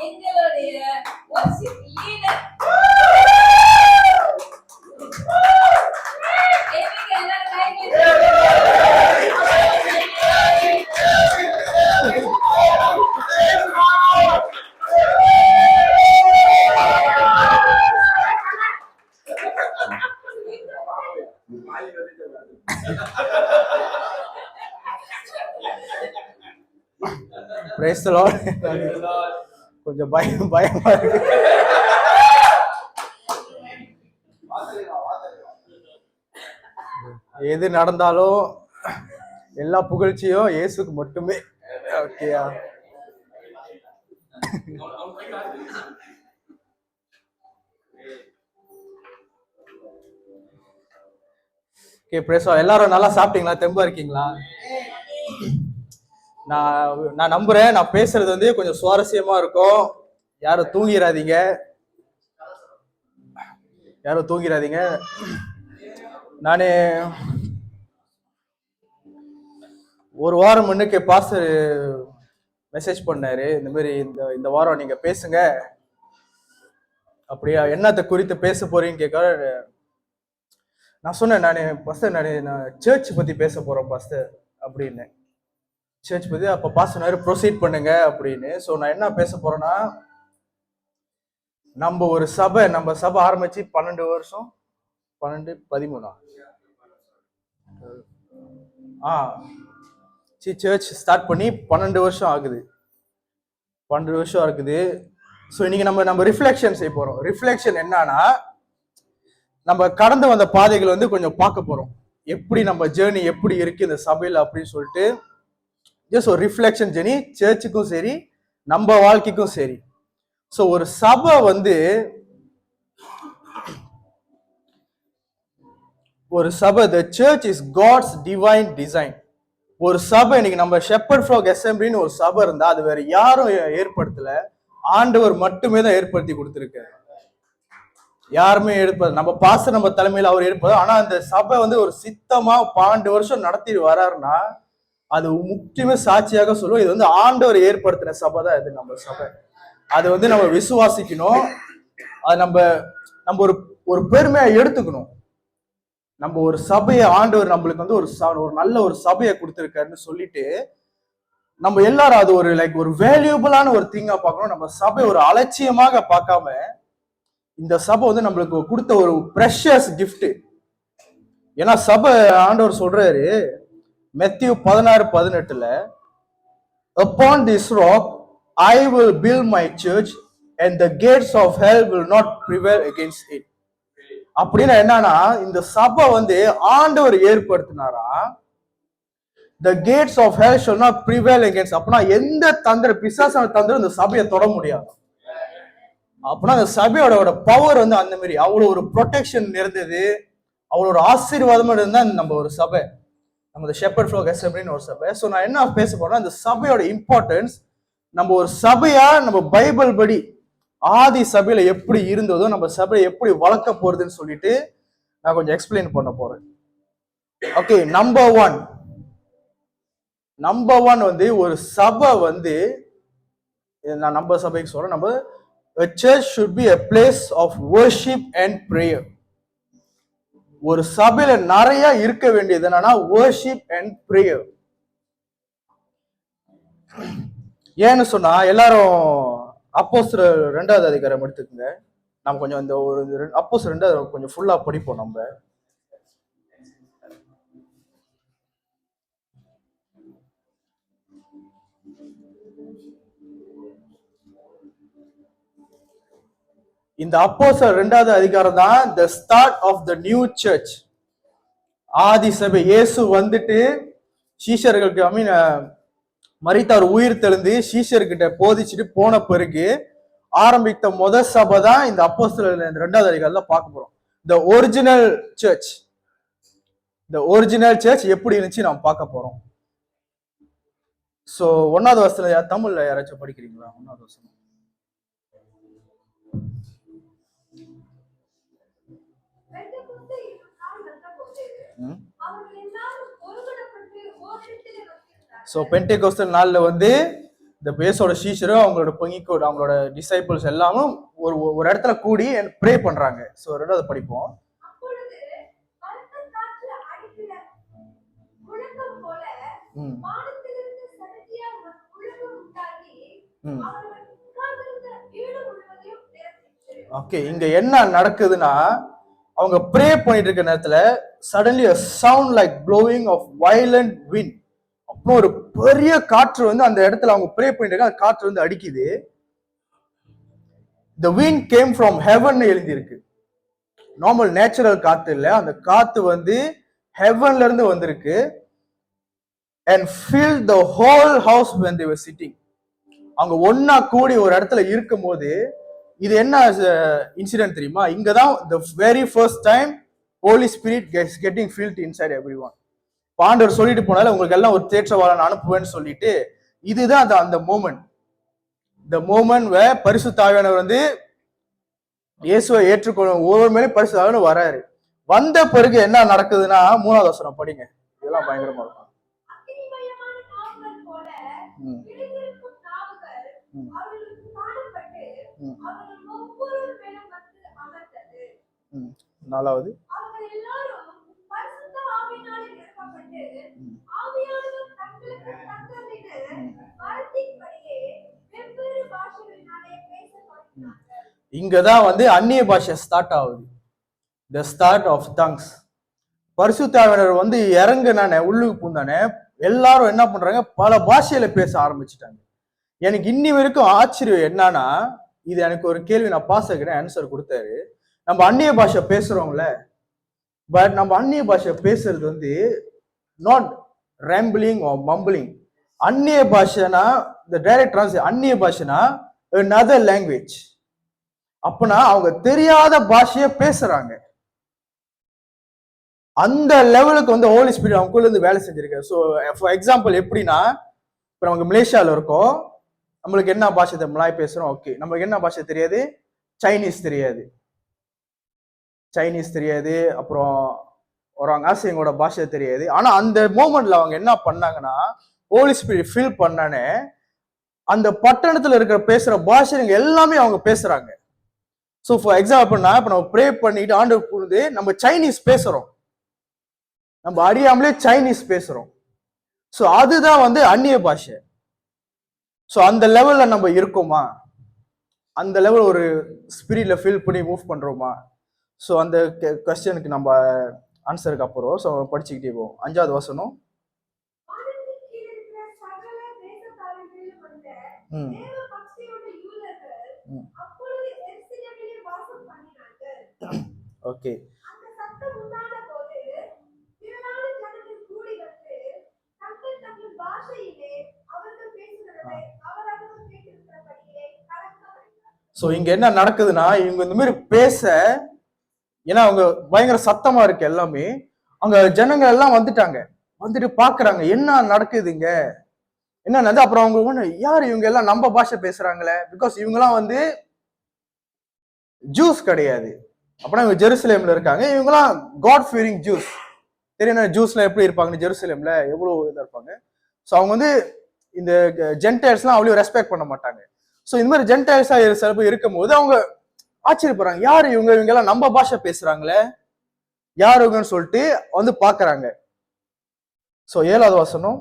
எங்களுடைய worship leader. Praise the Lord. கொஞ்சம் பயமா இருக்கு. எது நடந்தாலும் எல்லா புகழ்ச்சியும் இயேசுக்கு மட்டுமே. ஓகேயா? Okay, praise the Lord. எல்லாரும் நல்லா சாப்பிட்டீங்களா? தெம்பா இருக்கீங்களா? நான் நம்புறேன் நான் பேசுறது வந்து கொஞ்சம் சுவாரஸ்யமா இருக்கும். யாரும் தூங்கிடாதீங்க. நானே ஒரு வாரம் முன்னுக்கு பாஸ்டர் மெசேஜ் பண்ணாரு, இந்த மாதிரி இந்த வாரம் நீங்க பேசுங்க. அப்படியா, என்னத்தை குறித்து பேச போறீங்கன்னு கேட்க நான் சொன்னேன், நான் சர்ச் பத்தி பேச போறேன் பாஸ்டர் அப்படின்னு. சர்ச் பத்தி அப்ப பாஸ்டர் ப்ரொசீட் பண்ணுங்க அப்படின்னு. ஸோ நான் என்ன பேச போறேன்னா, நம்ம சபை ஆரம்பிச்சு 12 வருஷம் 13 சர்ச் ஸ்டார்ட் பண்ணி 12 வருஷம் ஆகுது. 12 வருஷம் இருக்குது. ஸோ இன்னைக்கு நம்ம ரிஃப்ளெக்ஷன் செய்ய போறோம். ரிஃப்ளெக்ஷன் என்னன்னா, நம்ம கடந்து வந்த பாதைகள் வந்து கொஞ்சம் பார்க்க போறோம். எப்படி நம்ம ஜேர்னி எப்படி இருக்கு இந்த சபையில் அப்படின்னு சொல்லிட்டு ஜஸ்ட் ஒரு ரிஃப்ளெக்ஷன் ஜேர்னி, சர்ச்சுக்கும் சரி நம்ம வாழ்க்கைக்கும் சரி. ஸோ ஒரு சபை வந்து the church is God's divine design. ஒரு சபை இன்னைக்கு நம்ம ஷெப்பர்ட் ஃப்ளாக் அசெம்பிளின்னு ஒரு சபை இருந்தா அது வேற யாரும் ஏற்படுத்தல, ஆண்டவர் மட்டுமே தான் ஏற்படுத்தி கொடுத்திருக்காரு. யாருமே நம்ம பாஸ்டர் நம்ம தலைமையில் அவர் ஏற்பது. ஆனா அந்த சபை வந்து ஒரு சித்தமா 12 வருஷம் நடத்திட்டு வர்றாருன்னா அது முக்கியமே சாட்சியாக சொல்லுவோம். இது வந்து ஆண்டவர் ஏற்படுத்தின சபை தான் இது நம்ம சபை. அது வந்து நம்ம விசுவாசிக்கணும். அது நம்ம ஒரு பெருமையா எடுத்துக்கணும். நம்ம ஒரு சபையை ஆண்டவர் நம்மளுக்கு வந்து ஒரு நல்ல ஒரு சபையை கொடுத்திருக்காருன்னு சொல்லிட்டு நம்ம எல்லாரும் அது ஒரு வேல்யூபிளான ஒரு திங்கா பார்க்கணும். நம்ம சபை ஒரு அலட்சியமாக பார்க்காம இந்த சபை வந்து நம்மளுக்கு கொடுத்த ஒரு ப்ரெஷியஸ் கிஃப்ட். ஏன்னா சபை ஆண்டவர் சொல்றாரு மத்தேயு 16:18, upon this rock I will build my church and the gates of hell will not prevail against it. அப்படின்னா என்னன்னா, இந்த சபை வந்து ஆண்டவர் ஏற்படுத்தினாரா, the gates of hell shall not prevail against. அப்படின்னா எந்த பிசாசான தந்திரம் இந்த சபையை தொட முடியாது. அப்படின்னா அந்த சபையோட பவர் வந்து அந்த மாதிரி அவ்வளவு ஒரு ப்ரொடெக்ஷன் இருந்தது, அவ்வளோ ஒரு ஆசீர்வாதமா இருந்தா நம்ம ஒரு சபை, நம்ம ஷெப்பர்ட் ஃப்ளாக் அசெம்பிளின்னு ஒரு சபை. ஸோ நான் என்ன பேச போறேன்னா, இந்த சபையோட இம்பார்ட்டன்ஸ், நம்ம ஒரு சபையா நம்ம பைபிள் படி ஆதி சபையில எப்படி இருந்ததோ நம்ம சபையை எப்படி வளர்க்க போறதுன்னு சொல்லிட்டு நான் கொஞ்சம் எக்ஸ்பிளைன் பண்ண போறேன். ஓகே, நம்பர் ஒன் வந்து ஒரு சபை வந்து, நான் நம்ம சபைக்கு சொல்றேன், a church should be a place of worship and prayer. ஒரு சபையில நிறைய இருக்க வேண்டியது என்னன்னா worship and prayer. ஏன்னு சொன்னா, எல்லாரும் அப்போஸ்தலர் 2வது அதிகாரம் எடுத்துக்கங்க. நம்ம கொஞ்சம் இந்த ஒரு அப்போஸ்தலர் 2 கொஞ்சம் ஃபுல்லா படிப்போம். நம்ம இந்த அப்போஸ்தலர் 2வது அதிகாரம் தான் the start of the new church. ஆதி சபை. இயேசு வந்துட்டு சீஷர்களுக்கு மரித்தார் உயிர் தெழுந்து சீஷர்கிட்ட போதிச்சுட்டு போன பிறகு ஆரம்பித்த முதல் சபை தான் இந்த அப்போஸ்தலர் 2வது அதிகாரத்துல பார்க்க போறோம். the original church எப்படி இருந்துச்சு நாம் பார்க்க போறோம். சோ 1வது வசனத்துல தமிழ்ல யாராச்சும் படிக்கிறீங்களா? 1வது வசனம். ஸோ பெண்டெகோஸ்டல் நாள்ல வந்து இந்த பேஸோட சீஷரும் அவங்களோட பொங்கிக்கோட அவங்களோட டிசைபிள்ஸ் எல்லாமும் ஒரு ஒரு இடத்துல கூடி ப்ரே பண்றாங்க. ஸோ ரெண்டாவது படிப்போம். அப்பொழுது பலத்த காற்று அடிக்கிற முழக்கம் போல வானத்திலிருந்து சடதியாய் ஒரு முழக்கம் உண்டாகி அவர்கள் உட்கார்ந்திருந்த வீடு முழுவதையும் நிரப்பிற்று. ஓகே, இங்க என்ன நடக்குதுன்னா, அவங்க ப்ரே பண்ணிட்டு இருக்க நேரத்துல suddenly a sound like blowing of violent wind. அப்புறம் ஒரு பெரிய காற்று வந்து அந்த இடத்துல அவங்க ப்ரே பண்ணிட்டு இருக்க அந்த காற்று வந்து அடிக்குது. the wind came from heaven எழுதியிருக்கு. நார்மல் நேச்சுரல் காத்து இல்ல, அந்த காத்து வந்து ஹெவன்ல இருந்து வந்திருக்கு. and filled the whole house when they were sitting. அவங்க ஒன்னா கூடி ஒரு இடத்துல இருக்கும் போது இது என்ன இன்சிடென்ட் தெரியுமா? இங்கதான் the very first time Holy Spirit gets getting filled inside everyone. ஆண்டவர் சொல்லிட்டு போனால உங்களுக்கு எல்லாம் ஒரு தேற்றவாளன் அனுப்புவேன்னு சொல்லிட்டு இதுதான் அந்த மோமெண்ட். the moment where பரிசுத்த ஆவியானவர் வந்து இயேசுவை ஏற்றுக்கொள்ளும் ஒவ்வொரு மேலும் பரிசுத்த ஆவியானவர் வராரு. வந்த பிறகு என்ன நடக்குதுன்னா 3வது வசனம் படிங்க. இதெல்லாம் பயங்கரமா இருக்கும். அக்கினிமயமான நாவுகள் போல விழித்திருக்கும் நாவுகள் அவர்களுக்கு காணப்பட்டு அவர்கள் ஒவ்வொருவர் மேலும் வந்து அமர்ந்தது. 4வது அவர்கள் எல்லாரும் பரிசுத்த ஆவியினாலே நிரப்பப்பட்டு ஆவியானவர் தங்களுக்கு தந்ததின வரத்தின்படியே வெவ்வேறு பாஷைகளினாலே பேசத் தொடங்கினார்கள். இங்கதான் வந்து அந்நிய பாஷை ஸ்டார்ட் ஆகுது. the start of tongues. பரிசுத்த ஆவியானவர் வந்து இறங்குனானே உள்ளுக்கு பூந்தானே எல்லாரும் என்ன பண்றாங்க, பல பாஷையில பேச ஆரம்பிச்சுட்டாங்க. எனக்கு இன்னி வரைக்கும் ஆச்சரியம் என்னன்னா, இது எனக்கு ஒரு கேள்வி நான் பாஸ்டர் ஆன்சர் கொடுத்தாரு. நம்ம அந்நிய பாஷை பேசுறோம்ல, பட் நம்ம அந்நிய பாஷை பேசுறது வந்து நாட் ரேம்பிளிங் ஆர் மம்பிளிங். அந்நிய பாஷைனா the direct translation அந்நிய பாஷைனா another language. அப்பனா அவங்க தெரியாத பாஷையை பேசுறாங்க. அந்த லெவலுக்கு வந்து ஹோலி ஸ்பிரிட் அவங்களுக்குள்ள இருந்து வேலை செஞ்சிருக்காரு. ஸோ ஃபார் எக்ஸாம்பிள் எப்படின்னா, இப்போ நமக்கு மலேசியாவில் இருக்கோம், நம்மளுக்கு என்ன பாஷை மலாய் பேசுறோம், ஓகே. நமக்கு என்ன பாஷை தெரியாது? சைனீஸ் தெரியாது, அப்புறம் ஒரு ஆசியங்களோட பாஷை தெரியாது. ஆனா அந்த மோமெண்ட்ல அவங்க என்ன பண்ணாங்கன்னா, ஹோலி ஸ்பிரிட் ஃபில் பண்ணானே அந்த பட்டணத்துல இருக்கிற பேசுற பாஷைங்க எல்லாமே அவங்க பேசுறாங்க. ஸோ ஃபார் எக்ஸாம்பிள்னா, இப்போ நம்ம ப்ரே பண்ணிட்டு ஆண்டவர் கூடுது, நம்ம சைனீஸ் பேசுறோம், நம்ம அறியாமலே சைனீஸ் பேசுறோம். ஸோ அதுதான் வந்து அந்நிய பாஷை. ஸோ அந்த லெவல்ல நம்ம இருக்கோமா? அந்த லெவல் ஒரு ஸ்பிரிட்ல ஃபீல் பண்ணி மூவ் பண்றோமா? ஸோ அந்த கொஸ்டினுக்கு நம்ம ஆன்சருக்கு அப்புறம் ஸோ படிச்சுக்கிட்டே போவோம். 5வது வசனம். ஓகே, ஸோ இங்க என்ன நடக்குதுன்னா, இவங்க இந்த மாதிரி பேச, ஏன்னா அவங்க பயங்கர சத்தமா இருக்கு எல்லாமே, அங்க ஜனங்க எல்லாம் வந்துட்டு பாக்குறாங்க என்ன நடக்குதுங்க, என்ன நடந்து. அப்புறம் அவங்க யாரு இவங்க எல்லாம் நம்ம பாஷை பேசுறாங்களே, பிகாஸ் இவங்க எல்லாம் வந்து ஜூஸ் கிடையாது. அப்படின்னா இவங்க ஜெருசலேம்ல இருக்காங்க, இவங்கெல்லாம் காட் ஃபியரிங் ஜூஸ். தெரியும் ஜூஸ்ல எப்படி இருப்பாங்க, ஜெருசலேம்ல எவ்வளவு இதா இருப்பாங்க. ஸோ அவங்க வந்து இந்த ஜென்டைல்ஸ் எல்லாம் அவ்வளவு ரெஸ்பெக்ட் பண்ண மாட்டாங்க. ஸோ இந்த மாதிரி ஜென்டைல்ஸா சில பேர் இருக்கும் போது அவங்க ஆச்சரியப்படுறாங்க, யாரு இவங்க எல்லாம் நம்ம பாஷை பேசுறாங்களே, யாரு இவங்கன்னு சொல்லிட்டு வந்து பாக்குறாங்க. ஸோ 7வது வசனம்.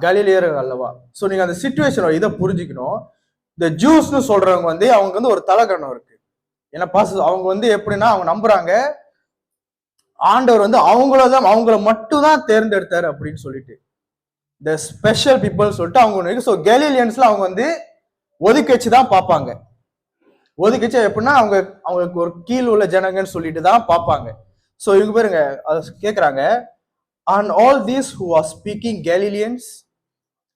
கலிலியர்கள் அல்லவா? ஸோ நீங்க அந்த சிச்சுவேஷன் இதை புரிஞ்சுக்கணும். இந்த ஜூஸ்னு சொல்றவங்க வந்து அவங்க வந்து ஒரு தலகணம் இருக்கு. ஏன்னா அவங்க வந்து எப்படின்னா, அவங்க நம்புறாங்க ஆண்டவர் வந்து அவங்கள மட்டும் தான் தேர்ந்தெடுத்தாரு அப்படின்னு சொல்லிட்டு, த ஸ்பெஷல் பீப்புள் சொல்லிட்டு அவங்க. ஸோ கலிலியன்ஸ்ல அவங்க வந்து ஒதுக்கி வச்சு தான் பார்ப்பாங்க. ஒதுக்கி வச்சு எப்படின்னா அவங்களுக்கு ஒரு கீழ் உள்ள ஜனங்கன்னு சொல்லிட்டு தான் பார்ப்பாங்க. ஸோ இவங்க பேருங்க அதை கேட்குறாங்க, and all these who are speaking Galileans,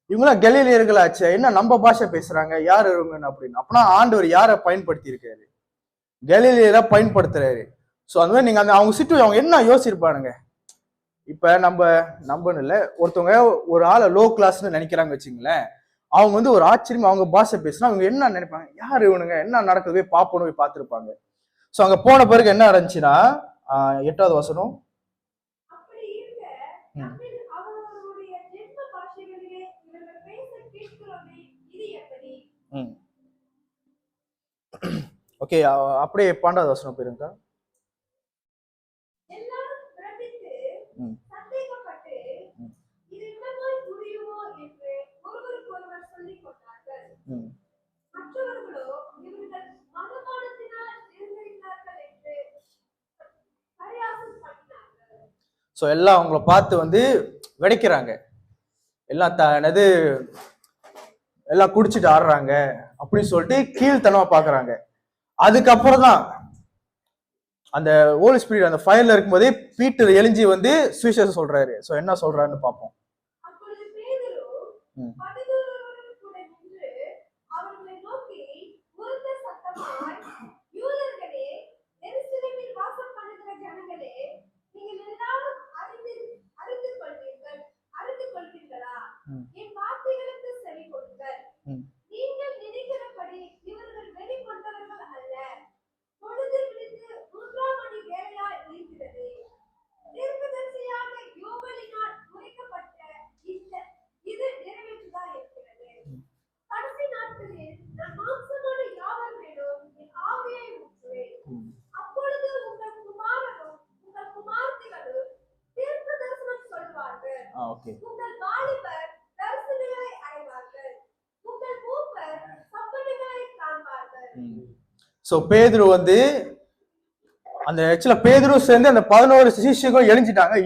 இவங்களாம் கலிலியர்களாச்சு, என்ன நம்ம பாஷை பேசுறாங்க, யார் இவங்கன்னு அப்படின்னு. அப்படின்னா ஆண்டவர் யாரை பயன்படுத்தி இருக்காரு? கலிலியரை பயன்படுத்துறாரு. ஸோ அந்த மாதிரி நீங்க அவங்க சிட்டு அவங்க என்ன யோசிச்சிருப்பானுங்க. இப்ப நம்பன்னு இல்லை, ஒருத்தவங்க ஒரு ஆளை லோ கிளாஸ்ன்னு நினைக்கிறாங்க வச்சுங்களேன், அவங்க வந்து ஒரு ஆச்சரியம் அவங்க பாஷை பேசினா அவங்க என்ன நினைப்பாங்க, யார் இவனுங்க, என்ன நடக்குது, போய் பார்ப்போன்னு போய் பார்த்துருப்பாங்க. சோ அங்க போன பிறகு என்ன நடந்துச்சுன்னா 8வது வசனம். அப்படி இருக்க நம்மில் அவரவருடைய ஜென்ம பாஷைகளிலே இவர்கள் பேச கேட்கிறோமே, இது எப்படி? ஓகே, அப்படியே 12வது வசனம் போயிருங்க. எல்லாரும் பிரமித்து சந்தேகப்பட்டு இது என்னமாய் முடியுமோ என்று ஒருவருக்கொருவர் சொல்லிக் கொண்டார்கள். மற்றவர்களோ இவர்கள் மனமானத்தினால் இருந்திருக்கிறார்கள் என்று பரியாசம் பண்ணினார்கள். ஸோ எல்லாம் அவங்கள பார்த்து வந்து வெடிக்கிறாங்க, எல்லாம் என்னது எல்லாம் குடிச்சிட்டு ஆடுறாங்க அப்படின்னு சொல்லிட்டு கீழ்த்தனமா பாக்குறாங்க. அதுக்கப்புறம் தான் அந்த ஹோலி ஸ்பிரிட் அந்த ஃபயர்ல இருக்கும்போதே பீட்டர் எழுஞ்சி வந்து சுவிசேஷம் சொல்றாரு. ஸோ என்ன சொல்றாருன்னு பார்ப்போம். அப்பொழுது பேதுரு 11 கூட நின்று அவர்களை நோக்கி உரத்த சத்தமாய், யூதர்களே, எருசலேமில் வாசம் பண்ணுகிற ஜனங்களே, நீங்கள் எல்லாரும் அறிந்து கொள்வீர்களா? என் வார்த்தைகளுக்கு செவி கொடுங்கள். நீங்கள் நினைக்கிறபடி இவர்கள் வெறி கொண்டவர்கள் அல்ல. பொழுது விழித்து 3ஆம் மணி வேளையாய் இருக்கிறது. தீர்க்கதரிசியாக யோவேலினால் உரைக்கப்பட்ட இது நிறைவேற்றதா இருக்கிறது. கடைசி நாட்களில் நான் மாம்சமான யாவர் மேலும் என் ஆவியை ஊற்றுவேன். அப்பொழுது உங்கள் குமாரரும் உங்கள் குமார்த்திகளும் தீர்க்க தரிசனம் சொல்வார்கள். உங்கள் வாலிபர் தரிசனங்களை அடைவார்கள். உங்கள் மூப்பர் சொப்பனங்களை காண்பார்கள். சோ பேதுரு வந்து அந்த ஆக்சுவலா பேதுரு சேர்ந்து அந்த 11 சிஷ்யர்களும்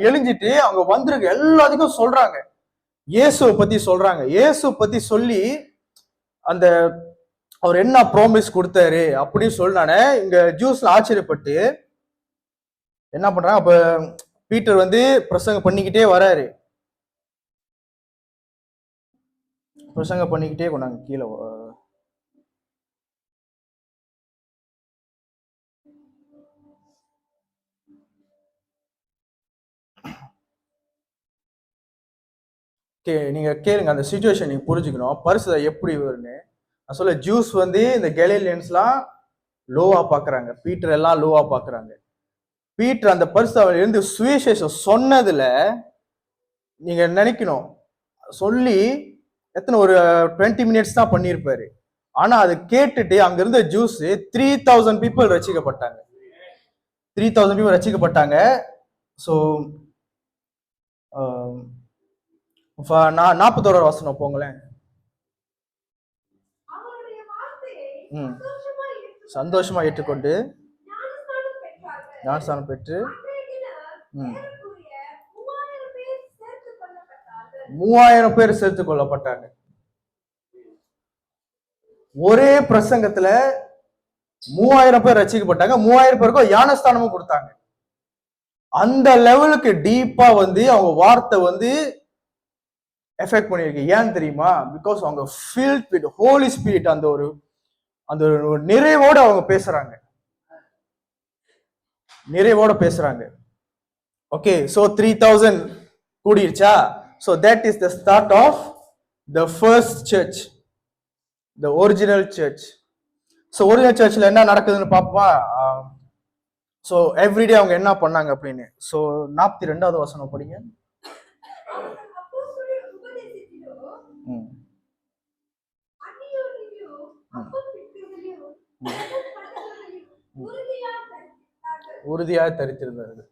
எழுஞ்சிட்டு அவங்க வந்திருக்க எல்லாத்துக்கும் சொல்றாங்க, இயேசுவை பத்தி சொல்றாங்க. இயேசு பத்தி சொல்லி அந்த அவர் என்ன ப்ராமிஸ் கொடுத்தாரு அப்படின்னு சொன்னானே இங்க ஜூஸ்ல ஆச்சரியப்பட்டு என்ன பண்றாங்க. அப்ப பீட்டர் வந்து பிரசங்கம் பண்ணிக்கிட்டே வராரு. பிரசங்கம் பண்ணிக்கிட்டே கொண்டாங்க கீழே. நீங்க கேளுங்க, அந்த சிச்சுவேஷன் நீங்க புரிஞ்சுக்கணும், பரிசுத்த எப்படி வரும்னு. நான் சொல்ல ஜூஸ் வந்து இந்த கலிலியன்ஸ்லாம் லோவா பாக்குறாங்க, பீட்டர் எல்லாம் லோவா பாக்குறாங்க. பீட்டர் அந்த பரிசுத்தாவில இருந்து சுவிசேஷம் சொன்னதுல நீங்க நினைக்கணும், சொல்லி எத்தனை ஒரு 20 மினிட்ஸ் தான் பண்ணியிருப்பாரு. ஆனா அது கேட்டுட்டு அங்க இருந்த ஜூஸ் 3000 பீப்புள் ரசிக்கப்பட்டாங்க. 3000 பீப்புள் ரசிக்கப்பட்டாங்க. ஸோ 41 வசனம் போங்களேன். சந்தோஷமா ஏற்றுக்கொண்டு ஞானஸ்நானம் பெற்று 3000 பேர் சேர்த்துக் கொள்ளப்பட்டாங்க. ஒரே பிரசங்கத்துல 3000 பேர் ரசிக்கப்பட்டாங்க. 3000 பேருக்கும் ஞானஸ்தானமும் கொடுத்தாங்க. அந்த லெவலுக்கு டீப்பா வந்து அவங்க வார்த்தை வந்து எஃபெக்ட் பண்ணிருக்கு. ஏன் தெரியுமா? பிகாஸ் அவங்க ஃபில்ட் வித் ஹோலி ஸ்பிரிட், அந்த ஒரு நிறைவோட அவங்க பேசுறாங்க, நிறைவோட பேசுறாங்க. Okay, so 3000 கூடிருச்சா? So that is the start of the first church, the original church. So original churchல என்ன நடக்குதுன்னு பாப்போமா? So everyday அவங்க என்ன பண்ணாங்க அப்படின்னு. So 42வது வசனம் படிங்க. உறுதியா தரித்திருந்தார்கள்.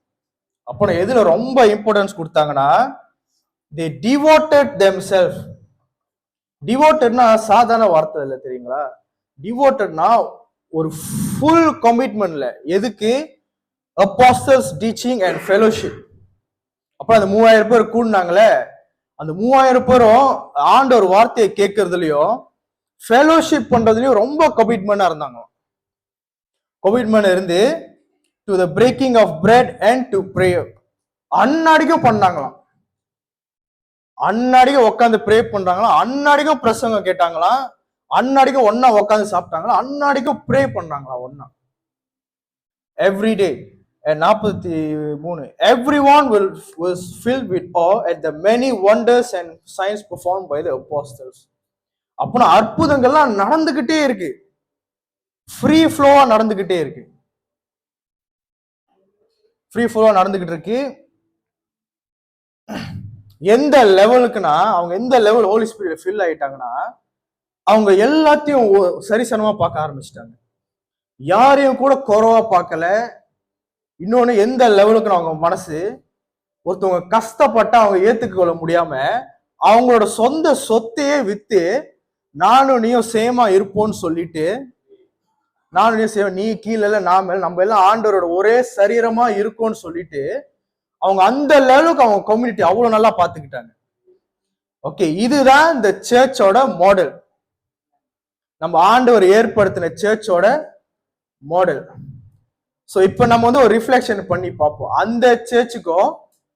அப்போ எதுல ரொம்ப இம்பார்ட்டன்ஸ் கொடுத்தாங்கன்னா, they devoted themselves. டிவோட்டட்னா சாதாரண வார்த்தை இல்லை, தெரியுங்களா? டிவோட்டட்னா ஒரு ஃபுல் கமிட்மெண்ட்ல. எதுக்கு? apostles teaching and fellowship. அப்ப அந்த 3000 பேர் கூடினாங்களே, அந்த 3000 பேரும் ஆண்டவர் வார்த்தையை கேட்கறதுலயும் ஃபெலோஷிப் பண்றதுலயும் ரொம்ப கமிட்மெண்டா இருந்தாங்க. கமிட்மெண்ட் இருந்து to the breaking of bread and to prayer. அன்னாடிக்கும் பண்ணாங்களாம், அன்னாடிக்கும் உட்காந்து ப்ரே பண்றாங்களாம், அன்னாடிக்கும் பிரசங்கம் கேட்டாங்களாம், அன்னாடிக்கும் ஒன்னா உட்காந்து சாப்பிட்டாங்களா, அன்னாடிக்கும் ப்ரே பண்றாங்களா ஒன்னா. Everyday 43 everyone was filled with awe at the many wonders and signs performed by the apostles. அப்போ அற்புதங்கள்லாம் நடந்துகிட்டே இருக்கு, ஃப்ரீ ஃப்ளோவா நடந்துகிட்டே இருக்கு. ஃப்ரீ ஃப்ளோவா நடந்துகிட்டு இருக்கு. எந்த லெவலுக்குன்னா அவங்க எந்த லெவல் ஹோலி ஸ்பிரிட் ஃபில் ஆயிட்டாங்கன்னா அவங்க எல்லாத்தையும் சரிசனமா பார்க்க ஆரம்பிச்சிட்டாங்க. யாரையும் கூட குறைவா பார்க்கல. இன்னொன்னு எந்த லெவலுக்கு அவங்க மனசு ஒருத்தவங்க கஷ்டப்பட்டா அவங்க ஏத்துக்க கொள்ள முடியாம அவங்களோட சொந்த சொத்தையே வித்து நானும் நீயும் சேமா இருப்போம்னு சொல்லிட்டு, நானும் நீயும் சேமா, நீ கீழே நான் மேல, நம்ம எல்லாம் ஆண்டவரோட ஒரே சரீரமா இருக்கும்னு சொல்லிட்டு அவங்க அந்த லெவலுக்கு அவங்க கம்யூனிட்டி அவ்வளவு நல்லா பாத்துக்கிட்டாங்க. ஓகே, இதுதான் இந்த சர்ச்சோட மாடல். நம்ம ஆண்டவர் ஏற்படுத்தின சர்ச்சோட மாடல். ஸோ இப்போ நம்ம வந்து ஒரு ரிஃப்ளெக்ஷன் பண்ணி பார்ப்போம். அந்த சர்ச்சுக்கும்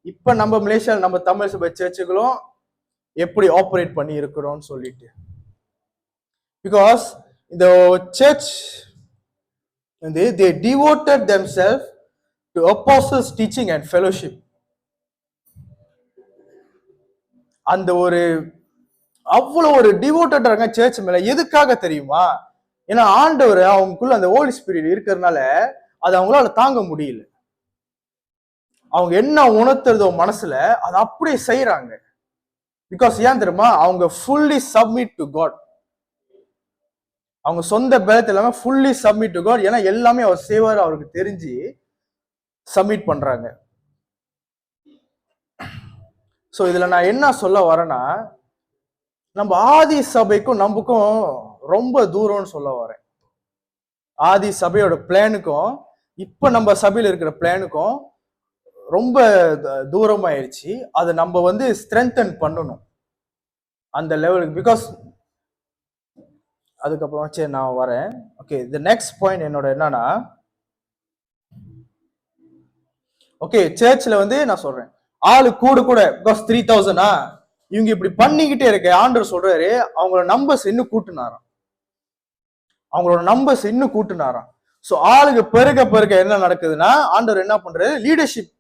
இப்போ நம்ம மலேசியாவில் நம்ம தமிழ் சபை சர்ச்சுகளும் எப்படி ஆப்ரேட் பண்ணி இருக்கிறோம்னு சொல்லிட்டு. பிகாஸ் இந்த சர்ச் வந்து they devoted themselves to apostles teaching and fellowship. அந்த ஒரு அவ்வளவு ஒரு டிவோட்டடா இருக்க சர்ச் மேல. எதுக்காக தெரியுமா? ஏன்னா ஆண்டவர் அவங்களுக்குள்ள அந்த ஹோலி ஸ்பிரிட் இருக்கிறதுனால அது அவங்களால தாங்க முடியல. அவங்க என்ன உணர்த்துறதோ மனசுல அதை அப்படியே செய்யறாங்க. பிகாஸ் ஏன் தெரியுமா? அவங்க ஃபுல்லி சப்மிட் டு காட். அவங்க சொந்த பலத்து இல்லாம ஃபுல்லி சப்மிட் டு காட். ஏன்னா எல்லாமே அவர் செய்வார் அவருக்கு தெரிஞ்சு சப்மிட் பண்றாங்க. ஸோ இதுல நான் என்ன சொல்ல வரேன்னா, நம்ம ஆதி சபைக்கும் நமக்கும் ரொம்ப தூரம்னு சொல்ல வரேன். ஆதி சபையோட பிளானுக்கும் இப்ப நம்ம சபையில இருக்கிற பிளானுக்கும் ரொம்ப தூரமாயிருச்சு. அதை நம்ம வந்து ஸ்ட்ரென்தன் பண்ணணும் அந்த லெவலுக்கு. பிகாஸ் அதுக்கப்புறம் சரி நான் வரேன். ஓகே, தி நெக்ஸ்ட் பாயிண்ட் என்னோட என்னன்னா, ஓகே சர்ச்ல வந்து நான் சொல்றேன் ஆளு கூட பிகாஸ் 3000 இவங்க இப்படி பண்ணிக்கிட்டே இருக்க ஆண்டவர் சொல்றாரு அவங்களோட நம்பர்ஸ் இன்னும் கூட்டுனாராம். அவங்களோட நம்பர்ஸ் இன்னும் கூட்டுனாராம். ஸோ ஆளுங்க பெருக என்ன நடக்குதுன்னா ஆண்டவர் என்ன பண்றாரு? லீடர்ஷிப்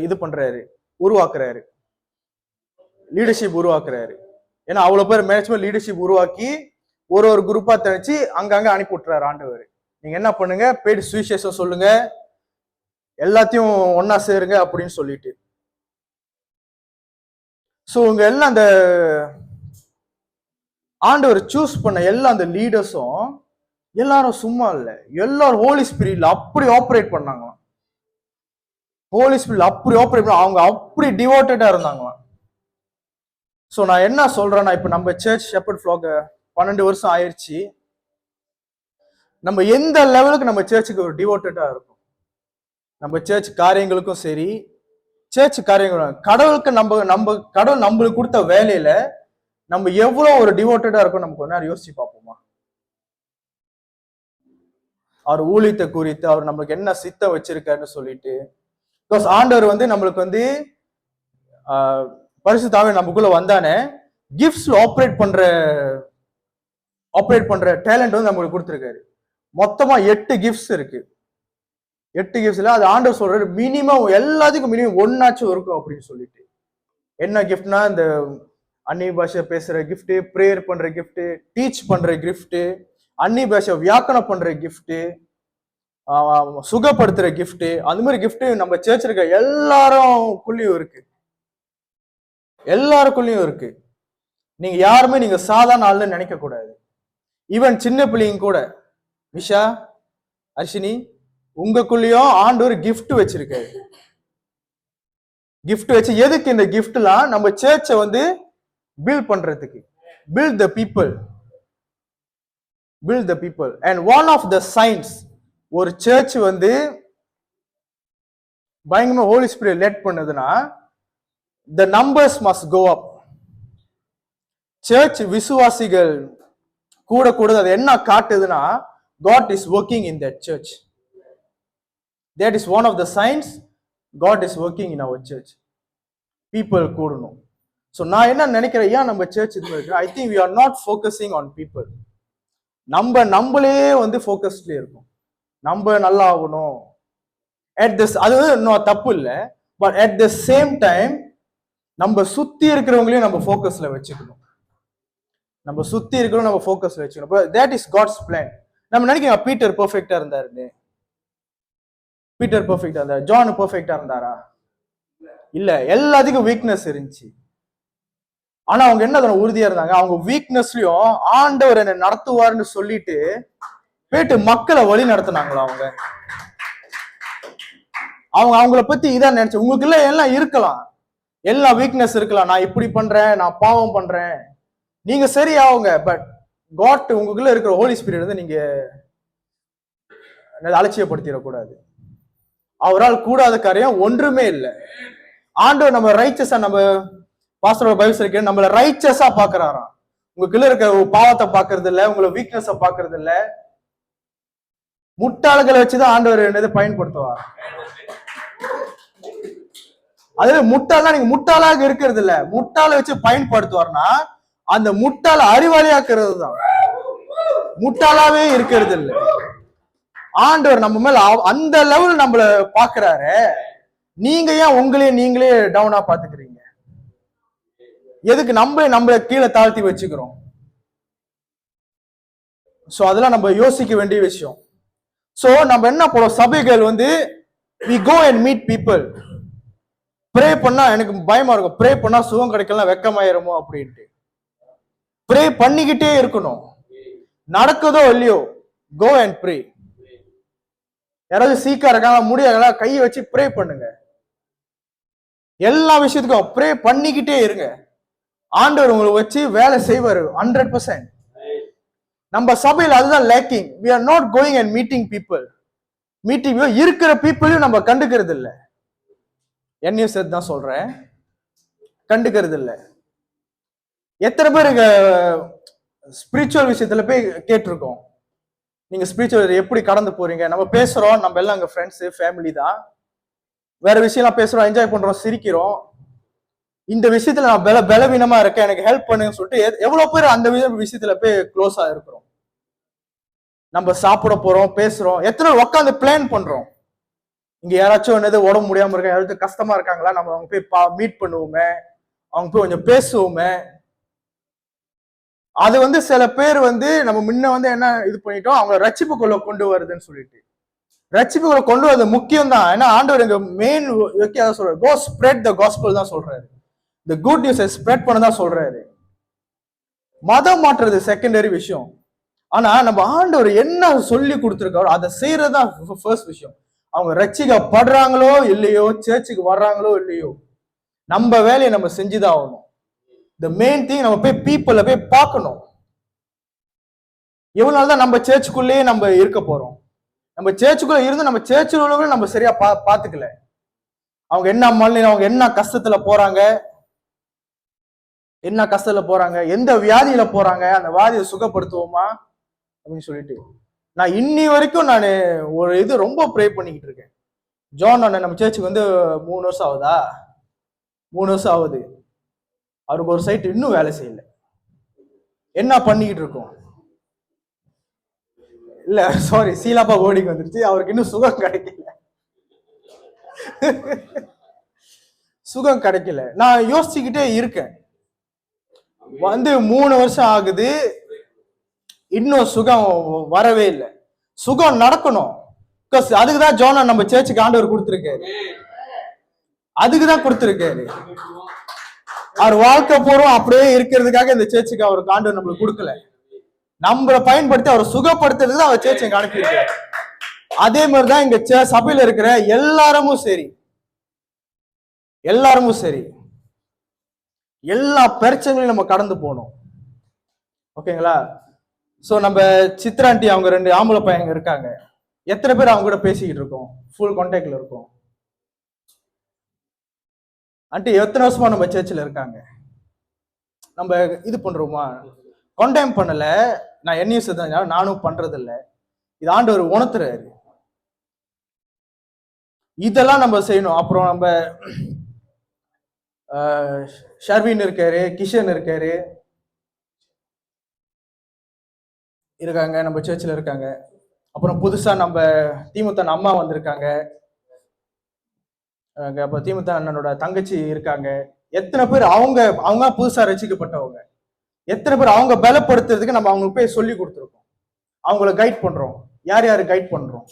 இது பண்றாரு, உருவாக்குறாரு. லீடர்ஷிப் உருவாக்குறாரு. ஏன்னா அவ்வளவு பேர் மேனேஜ்மெண்ட் லீடர்ஷிப் உருவாக்கி ஒரு குரூப்பா தனிச்சு அங்கங்க அனுப்பி விட்டுறாரு ஆண்டவர். நீங்க என்ன பண்ணுங்க, போயிட்டு சுவிசேஷம் சொல்லுங்க, எல்லாத்தையும் ஒன்னா சேருங்க அப்படின்னு சொல்லிட்டு. ஸோ இங்க எல்லாம் அந்த ஆண்டவர் சூஸ் பண்ண எல்லா அந்த லீடர்ஸும் எல்லாரும் சும்மா இல்ல, எல்லாரும் ஹோலி ஸ்பிரிட்ல அப்படி ஆப்ரேட் பண்ணாங்களாம். ஹோலி ஸ்பிரிட்ல அப்படி ஆப்ரேட் பண்ண அவங்க அப்படி டிவோட்டடா இருந்தாங்களாம். ஸோ நான் என்ன சொல்றேன்னா, இப்ப நம்ம சர்ச் ஷெப்பர்ட் ஃப்ளாக் 12 வருஷம் ஆயிடுச்சு. நம்ம எந்த லெவலுக்கு நம்ம சர்ச்சுக்கு ஒரு டிவோட்டடா இருக்கும், நம்ம சர்ச் காரியங்களுக்கும் சரி, சர்ச் காரியங்களும் கடவுளுக்கு நம்ம கடவுள் நம்மளுக்கு கொடுத்த வேலையில நம்ம எவ்வளவு ஒரு டிவோட்டடா இருக்கும் நம்ம கொஞ்ச நேரம் யோசிச்சு பார்ப்போமா? அவர் ஊழியத்தை குறித்து அவர் நம்மளுக்கு என்ன சித்தம் வச்சிருக்காருன்னு சொல்லிட்டு. பிகாஸ் ஆண்டவர் வந்து நம்மளுக்கு வந்து பரிசுத்தாவே நமக்குள்ள வந்தானே கிஃப்ட்ஸ் ஆப்ரேட் பண்ற டேலண்ட் வந்து நம்மளுக்கு கொடுத்துருக்காரு. மொத்தமா 8 கிஃப்ட்ஸ் இருக்கு. 8 கிஃப்ட்ஸ்ல அது ஆண்டவர் சொல்றாரு மினிமம் எல்லாத்துக்கும் மினிமம் ஒன்னாச்சும் இருக்கும் அப்படின்னு சொல்லிட்டு. என்ன கிஃப்ட்னா, இந்த அந்நிய பாஷை பேசுற கிஃப்ட், பிரேயர் பண்ற கிஃப்ட், டீச் பண்ற கிஃப்ட், அந்நிய பாஷை வியாக்கணம் பண்ற கிஃப்ட், சுகப்படுத்துற கிஃப்ட், அந்த மாதிரி கிஃப்ட் நம்ம சர்ச் இருக்க எல்லாருக்குள்ளயும் இருக்கு. எல்லாருக்குள்ளயும் இருக்கு. நீங்க யாருமே நீங்க சாதாரண ஆள்னு நினைக்க கூடாது. ஈவன் சின்ன பிள்ளைங்க கூட, விஷா, அர்ஷினி, உங்களுக்குள்ளயும் ஆண்டவர் கிஃப்ட் வச்சிருக்காரு. கிஃப்ட் வச்சு எதுக்கு? இந்த கிஃப்ட்லாம் நம்ம சர்ச்சை வந்து பில்ட் பண்றதுக்கு. Build the people. And one of the signs ஒரு சர்ச் வந்து பயங்கரமா ஹோலி ஸ்பிரிட் லெட் பண்ணுதுன்னா the numbers must go up. Church விசுவாசிகள் கூட அது என்ன காட்டுதுன்னா God is working in that church. That is one of the signs God is working in our church. People கூடணும். ஸோ நான் என்ன நினைக்கிறேன், ஏன் நம்ம சர்ச் இது இருக்கு, I think we are not focusing on people. நம்மளே வந்து ஃபோக்கஸ்ட்லேயே இருக்கும். நம்ம நல்லா ஆகணும் அது இன்னும் தப்பு இல்லை. But at the same time நம்ம சுத்தி இருக்கிறவங்களையும் நம்ம ஃபோக்கஸ்ல வச்சுக்கணும். நம்ம சுத்தி இருக்கிறோம் நம்ம ஃபோக்கஸ்ல வச்சுக்கணும். That is God's plan. நம்ம நினைக்கிறோம் பீட்டர் பெர்ஃபெக்டா இருந்தாருன்னு. பீட்டர் பெர்ஃபெக்டா இருந்தாரா? ஜான் பெர்ஃபெக்டா இருந்தாரா? இல்ல, எல்லாத்துக்கும் வீக்னஸ் இருந்துச்சு. ஆனா அவங்க என்ன உறுதியா இருந்தாங்க, அவங்க வீக்னஸ்லயும் ஆண்டவர் என்ன நடத்துவார்னு சொல்லிட்டு போயிட்டு மக்களை வழி நடத்தினாங்களா. அவங்க அவங்க அவங்கள பத்தி இதான் நினைச்சு, உங்களுக்கு இல்ல எல்லாம் இருக்கலாம், எல்லா வீக்னஸ் இருக்கலாம், நான் இப்படி பண்றேன், நான் பாவம் பண்றேன், நீங்க சரி ஆகுங்க, பட் காட் உங்களுக்குள்ள இருக்கிற ஹோலி ஸ்பிரிட் வந்து நீங்க அலட்சியப்படுத்திடக்கூடாது. அவரால் கூடாத காரியம் ஒன்றுமே இல்லை. ஆண்டவர் நம்ம ரைச்சஸா, நம்ம பாஸ்டரோட பைபிள்ஸ் இருக்கு, நம்மள ரைச்சஸா பாக்குறாராம். உங்களுக்குள்ள இருக்க பாவத்தை பாக்குறது இல்ல, உங்களை வீக்னஸ பாக்குறது இல்ல. முட்டாள்களை வச்சுதான் ஆண்டவர் என்னது பயன்படுத்துவார். அது முட்டாளா நீங்க முட்டாளாக இருக்கிறது இல்ல, முட்டாளை வச்சு பயன்படுத்துவார்னா அந்த முட்டாள அறிவாளியாக்குறது தான், முட்டாளாவே இருக்கிறது இல்ல. ஆண்டவர் நம்ம மேல அந்த லெவல் நம்மள பாக்குறாரு. நீங்க ஏன் உங்களையே நீங்களே டவுனா பாத்துக்கிறீங்க? எதுக்கு நம்மள கீழே தாழ்த்தி வச்சுக்கிறோம்? சோ அதெல்லாம் நம்ம யோசிக்க வேண்டிய விஷயம். சோ நம்ம என்ன போறோம், சபைகள் வந்து we go and meet people. Pray பண்ணா எனக்கு பயமா இருக்கும், ப்ரே பண்ணா சுகம் கிடைக்கலாம், வெக்கமாயிருமோ அப்படின்ட்டு. ப்ரே பண்ணிக்கிட்டே இருக்கணும், நடக்குதோ இல்லையோ go and pray. யாராவது சீக்கா இருக்காங்க, முடியாங்களா, கையை வச்சு ப்ரே பண்ணுங்க. எல்லா விஷயத்துக்கும் ப்ரே பண்ணிக்கிட்டே இருங்க. ஆண்டவர் உங்களை வச்சு வேலை செய்வாரு 100%. நம்ம சபையில் அதுதான் lacking. we are not going and meeting people. Meeting இருக்கிற பீப்புளையும் நம்ம கண்டுக்கிறது இல்லை. என்ன தான் சொல்றேன், கண்டுக்கிறது இல்லை. எத்தனை பேர் ஸ்பிரிச்சுவல் விஷயத்துல போய் கேட்டிருக்கோம், நீங்க ஸ்பிரிச்சுவல் எப்படி கடந்து போறீங்க? நம்ம பேசுறோம், நம்ம எல்லாம் அங்க ஃப்ரெண்ட்ஸ் ஃபேமிலி தான், வேற விஷயம்லாம் பேசுறோம், என்ஜாய் பண்றோம், சிரிக்கிறோம். இந்த விஷயத்துல நான் பலவீனமா இருக்கேன், எனக்கு ஹெல்ப் பண்ணுன்னு சொல்லிட்டு எவ்வளவு பேர் அந்த விஷயத்துல போய் க்ளோஸா இருக்கிறோம். நம்ம சாப்பிட போறோம், பேசுறோம், எத்தனை உட்காந்து பிளான் பண்றோம். இங்க யாராச்சும் என்னது உடம்பு முடியாம இருக்க, யாராச்சும் கஷ்டமா இருக்காங்களா, நம்ம அவங்க போய் மீட் பண்ணுவோமே, அவங்க போய் கொஞ்சம் பேசுவோமே. அது வந்து சில பேர் வந்து நம்ம முன்ன வந்து என்ன இது பண்ணிட்டோம், அவங்க ரட்சிப்புக்குள்ள கொண்டு வருதுன்னு சொல்லிட்டு. ரட்சிப்புக்குள்ள கொண்டு வரது முக்கியம் தான். ஏன்னா ஆண்டவர் எங்க மெயின் சொல்றாரு, கோ ஸ்ப்ரெட் த காஸ்பல் தான் சொல்றாரு, the good news ஸ்ப்ரெட் பண்ண தான் சொல்றாரு. மதம் மாற்றுறது செகண்டரி விஷயம். ஆனா நம்ம ஆண்டவர் என்ன சொல்லி கொடுத்திருக்காரோ அதை செய்யறதுதான் ஃபர்ஸ்ட் விஷயம். அவங்க ரட்சிக்கப்படுறாங்களோ இல்லையோ, சர்ச்சுக்கு வர்றாங்களோ இல்லையோ, நம்ம வேலையை நம்ம செஞ்சுதான் ஆகணும். the main thing, நம்ம போய் பீப்புளை போய் பார்க்கணும். எவ்வளவு நாள் தான் நம்ம சர்ச்சுக்குள்ளேயே நம்ம இருக்க போறோம்? நம்ம சர்ச்சுக்குள்ள இருந்து நம்ம சர்ச்சில் உள்ளவங்களும் நம்ம சரியா பாத்துக்கல. அவங்க என்ன மனநிலை, அவங்க என்ன கஷ்டத்துல போறாங்க, என்ன கஷ்டத்துல போறாங்க, எந்த வியாதியில போறாங்க, அந்த வியாதியை சுகப்படுத்துவோமா அப்படின்னு சொல்லிட்டு நான் இன்னி வரைக்கும் நான் ஒரு இது ரொம்ப ப்ரே பண்ணிக்கிட்டு இருக்கேன். ஜான் அண்ணன் நம்ம சர்ச்சுக்கு வந்து 3 வருஷம் ஆகுதா, 3 வருஷம் ஆகுது. அவருக்கு ஒரு சைட் இன்னும் வேலை செய்யல. என்ன பண்ணிக்கிட்டு இருக்கோம்? இல்ல சாரி, சீலாப்பா ஓடிக்கு வந்துருச்சு, அவருக்கு இன்னும் சுகம் கிடைக்கல. சுகம் கிடைக்கல. நான் யோசிச்சுக்கிட்டே இருக்கேன், வந்து 3 வருஷம் ஆகுது, இன்னும் சுகம் வரவே இல்லை. சுகம் நடக்கணும். அதுக்குதான் ஜோனா நம்ம சர்ச்சுக்கு ஆண்டவர் கொடுத்திருக்காரு, அதுக்குதான் கொடுத்திருக்காரு. அவர் வாழ்க்கை பூர்வம் அப்படியே இருக்கிறதுக்காக இந்த சர்ச்சுக்கு அவருக்கு ஆண்டவர் நம்மளுக்கு கொடுக்கல. நம்மளை பயன்படுத்தி அவர் சுகப்படுத்துறதுக்கு தான் அவர் சர்ச்சை அனுப்பியிருக்காரு. அதே மாதிரிதான் இங்க சபையில இருக்கிற எல்லாருமும் சரி, எல்லாருமும் சரி, எல்லா பிரச்சனைகளையும் நம்ம கடந்து போகணும். ஓகேங்களா? சோ நம்ம சித்ராண்டி அவங்க 2 ஆம்பளை பையங்க இருக்காங்க. எத்தனை பேர் அவங்க கூட பேசிக்கிட்டு இருக்கோம், ஃபுல் கான்டாக்ட்ல இருக்கோம்? ஆண்டி எத்தனை வருஷமா நம்ம சர்ச்சில் இருக்காங்க? நம்ம இது பண்றோமா? கான்டாக்ட் பண்ணல. நான் என்ன நானும் பண்றது இல்லை. இது ஆண்டவர் உணர்த்துறாரு, இதெல்லாம் நம்ம செய்யணும். அப்புறம் நம்ம ஷர்வின் இருக்காரு, கிஷன் இருக்காரு, இருக்காங்க நம்ம சர்ச்சில் இருக்காங்க. அப்புறம் புதுசா நம்ம தீமுத்தன் அம்மா வந்திருக்காங்க, அப்ப தீமுத்தன் அண்ணனோட தங்கச்சி இருக்காங்க. எத்தனை பேர் அவங்க புதுசா ரசிக்கப்பட்டவங்க, எத்தனை பேர் அவங்க பலப்படுத்துறதுக்கு நம்ம அவங்களுக்கு போய் சொல்லி கொடுத்துருக்கோம், அவங்கள கைட் பண்றோம். யார் யாரு கைட் பண்றோம்?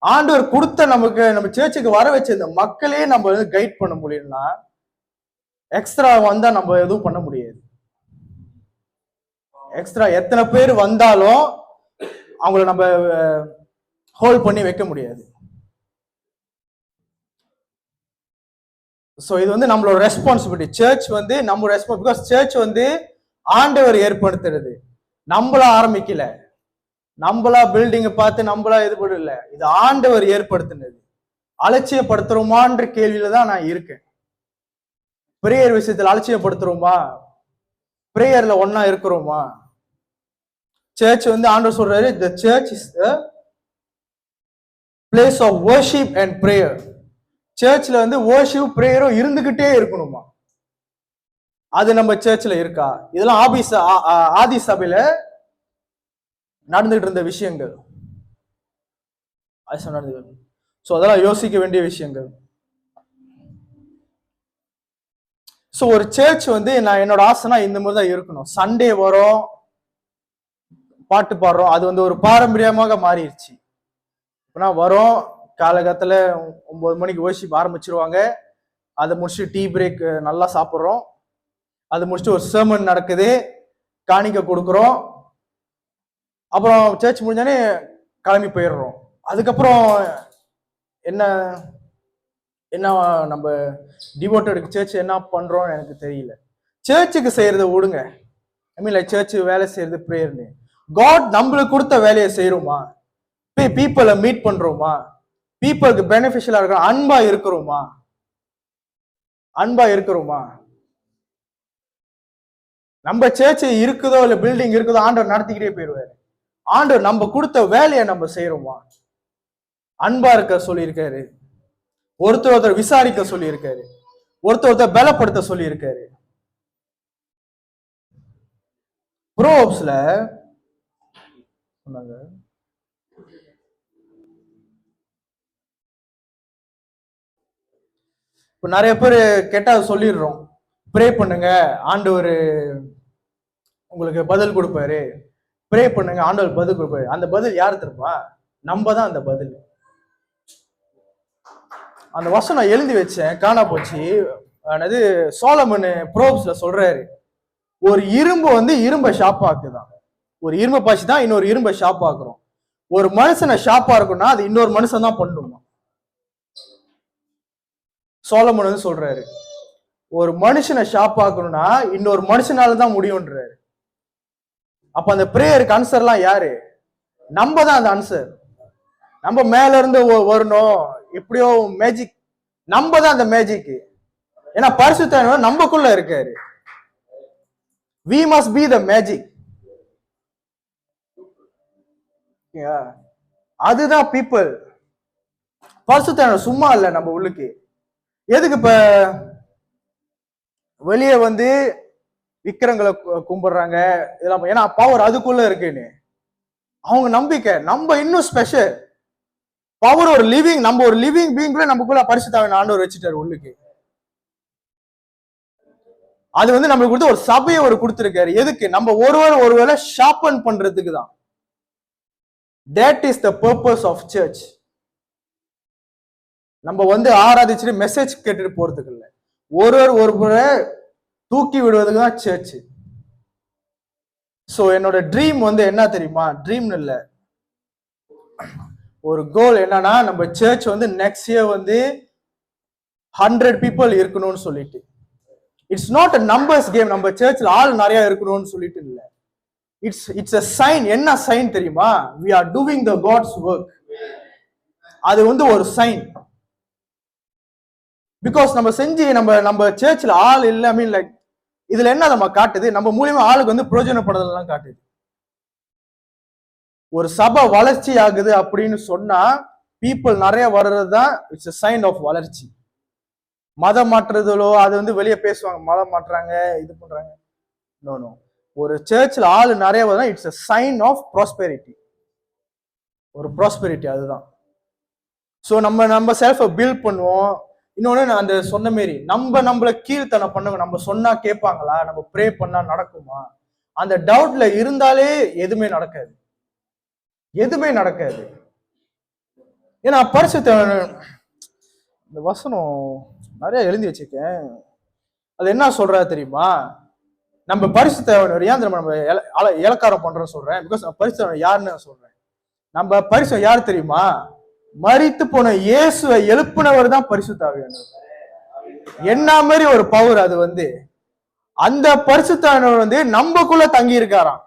ஆண்டவர் கொடுத்த நமக்கு நம்ம சர்ச்சுக்கு வர வச்ச இந்த மக்களே நம்ம வந்து கைட் பண்ண முடியும்னா எக்ஸ்ட்ரா வந்தா நம்ம எதுவும் பண்ண முடியாது. எக்ஸ்ட்ரா எத்தனை பேர் வந்தாலும் அவங்கள நம்ம ஹோல்ட் பண்ணி வைக்க முடியாது. ஸோ இது வந்து நம்மளோட ரெஸ்பான்சிபிலிட்டி. சர்ச் வந்து நம்ம ரெஸ்பான்ஸ், பிகாஸ் சர்ச் வந்து ஆண்டவர் ஏற்படுத்துறது, நம்மளா ஆரம்பிக்கல, நம்மளா பில்டிங்கை பார்த்து நம்மளா இது பண்ணல, இது ஆண்டவர் ஏற்படுத்தினது. அலட்சியப்படுத்துறோமான்ற கேள்வியில தான் நான் இருக்கேன். பிரேயர் விஷயத்துல அலட்சியப்படுத்துறோமா? பிரேயர்ல ஒன்னா இருக்கிறோமா? சர்ச் வந்து ஆண்டவர் சொல்றாரு, the church is the place of worship and prayer. சர்ச்ல வந்து worship பிரேயரும் இருந்துகிட்டே இருக்கணுமா? அது நம்ம சர்ச்ல இருக்கா? இதெல்லாம் ஆதி சபையில நடந்துகிட்டு இருந்த விஷயங்கள். ஸோ அதெல்லாம் யோசிக்க வேண்டிய விஷயங்கள். ஸோ ஒரு சர்ச் வந்து நான் என்னோட ஆசைனா இந்த மாதிரி தான் இருக்கணும். சண்டே வரும், பாட்டு பாடுறோம், அது வந்து ஒரு பாரம்பரியமாக மாறிடுச்சு. இப்போனா வரும், காலகட்டத்தில் 9 மணிக்கு வர்ஷிப் ஆரம்பிச்சிருவாங்க, அதை முடிச்சுட்டு டீ பிரேக் நல்லா சாப்பிட்றோம், அது முடிச்சுட்டு ஒரு சர்மன் நடக்குது, காணிக்க கொடுக்குறோம், அப்புறம் சர்ச் முடிஞ்சானே கிளம்பி போயிடுறோம். அதுக்கப்புறம் என்ன என்ன நம்ம டிவோட்டட் சர்ச் என்ன பண்றோம்னு எனக்கு தெரியல. சர்ச்சுக்கு செய்யறத விடுங்க, ஐ மீன் லைக் சர்ச் வேலை செய்யறது பிரேயர்னு. காட் நம்மளுக்கு கொடுத்த வேலையை செய்யறோமா? பீப்புளை மீட் பண்றோமா? பீப்புளுக்கு பெனிஃபிஷியலா இருக்கிற அன்பா இருக்கிறோமா? அன்பா இருக்கிறோமா? நம்ம சர்ச் இருக்குதோ இல்ல பில்டிங் இருக்குதோ ஆண்டவர் நடத்திக்கிட்டே போயிடுவாரு. ஆண்டவர் நம்ம கொடுத்த வேலையை நம்ம செய்யறோமா? அன்பா இருக்க சொல்லியிருக்காரு, ஒருத்தர் விசாரிக்க சொல்லியிருக்காரு, ஒருத்தர் பலப்படுத்த சொல்லியிருக்காரு. ப்ரோப்ஸ்ல சொன்னாங்க, இப்ப நிறைய பேர் கேட்டா சொல்லிடுறோம், ப்ரே பண்ணுங்க ஆண்டவர் உங்களுக்கு பதில் கொடுப்பாரு, ப்ரே பண்ணுங்க ஆண்டவர் பதில் கொடுப்பாரு. அந்த பதில் யார் தெரியுமா? நம்ம தான் அந்த பதில். அந்த வசனம் எழுதி வச்சேன், காணா போச்சு. அது சோலமன் ப்ரோப்ஸ்ல சொல்றாரு, ஒரு இரும்பு வந்து இரும்பை ஷாப் ஆக்குதான். ஒரு இரும்பை பாய்ச்சி தான் இன்னொரு இரும்பை ஷாப் ஆக்குறோம். ஒரு மனுஷனை ஷாப்பா இருக்கும்னா அது இன்னொரு மனுஷன் தான் பண்ணுமா. சோலமன் வந்து சொல்றாரு, ஒரு மனுஷனை ஷாப் ஆக்கணும்னா இன்னொரு மனுஷனால தான் முடியும்ன்றாரு. அப்ப அந்த பிரேயருக்கு ஆன்சர்லாம் யாரு? நம்ம தான் அந்த ஆன்சர். நம்ம மேல இருந்து வரணும், எப்படியோ மேஜிக், நம்ம தான் அந்த மேஜிக். ஏன்னா பரிசுத்த நமக்குள்ள இருக்காரு. we must be the magic. அதுதான் பீப்புள். பரிசுத்த சும்மா இல்ல நம்ம உள்ளுக்கு. எதுக்கு இப்ப வெளியே வந்து விக்கிரங்களை கும்பிடுறாங்க இதெல்லாம்? ஏன்னா பவர் அதுக்குள்ள இருக்குன்னு அவங்க நம்பிக்கை. நம்ம இன்னும் ஸ்பெஷல் பவர், ஒரு லிவிங், நம்ம ஒரு லிவிங் பீயிங்குள்ள நமக்குள்ள பரிசுத்தாவின் ஆண்டவர் வச்சுட்டாரு உள்ளுக்கு. அது வந்து நம்மளுக்கு கொடுத்து ஒரு சபையை ஒரு கொடுத்திருக்காரு. எதுக்கு? நம்ம ஒருவேளை ஷார்பன் பண்றதுக்கு தான். That is the purpose of church. நம்ம வந்து ஆராதிச்சுட்டு மெசேஜ் கேட்டுட்டு போறதுக்கு இல்லை, ஒருவரை தூக்கி விடுவதுக்கு தான் சர்ச். ஸோ என்னோட ட்ரீம் வந்து என்ன தெரியுமா? ட்ரீம் இல்லை, ஒரு கோல் என்னன்னா, நம்ம சர்ச் வந்து நெக்ஸ்ட் இயர் வந்து 100 people இருக்கணும்னு சொல்லிட்டு. It's not a numbers game. நம்ம சர்ச்ல ஆள் நிறைய இருக்கணும்னு சொல்லிட்டு இல்லை. It's a sign. என்ன சைன் தெரியுமா? we are doing the God's work. அது வந்து ஒரு சைன். பிகாஸ் நம்ம செஞ்சு நம்ம சர்ச்ல ஆள் இல்லை, ஐ மீன் லைக் இதுல என்ன நம்ம காட்டுது? நம்ம மூலியமா ஆளுக்கு வந்து பிரயோஜனப்படுறதெல்லாம் காட்டுது. ஒரு சபை வளர்ச்சி ஆகுது அப்படின்னு சொன்னா பீப்புள் நிறைய வர்றது தான் இட்ஸ் a sign of வளர்ச்சி. மதம் மாற்றுறதோ அது வந்து வெளியே பேசுவாங்க, மதம் மாற்றுறாங்க இது பண்றாங்க. நோ நோ, ஒரு சர்ச்ல ஆளு நிறைய வருதுன்னா it's a sign of prosperity. ஒரு ப்ராஸ்பெரிட்டி, அதுதான். ஸோ நம்ம செல்ஃபை பில்ட் பண்ணுவோம். இன்னொன்னு நான் அந்த சொன்ன மாரி நம்மள கீழ்த்தனம் பண்ணுங்க. நம்ம சொன்னா கேட்பாங்களா? நம்ம ப்ரே பண்ணா நடக்குமா? அந்த டவுட்ல இருந்தாலே எதுவுமே நடக்காது, எதுவுமே நடக்காது. ஏன்னா பரிசுத்த இந்த வசனம் நிறைய எழுதி வச்சிருக்கேன். அது என்ன சொல்றா தெரியுமா? நம்ம பரிசுத்தவன் ஏன் நம்ம இலக்காரம் பண்றோம்னு சொல்றேன். பிகாஸ் பரிசுத்தவன் யாருன்னு நான் சொல்றேன். நம்ம பரிசு யார் தெரியுமா? மரித்து போன இயேசுவை எழுப்புனவர் தான் பரிசுத்தாவியானவர். என்ன மாதிரி ஒரு பவர் அது வந்து. அந்த பரிசுத்தாவியானவர் வந்து நம்மக்குள்ள தங்கி இருக்காராம்.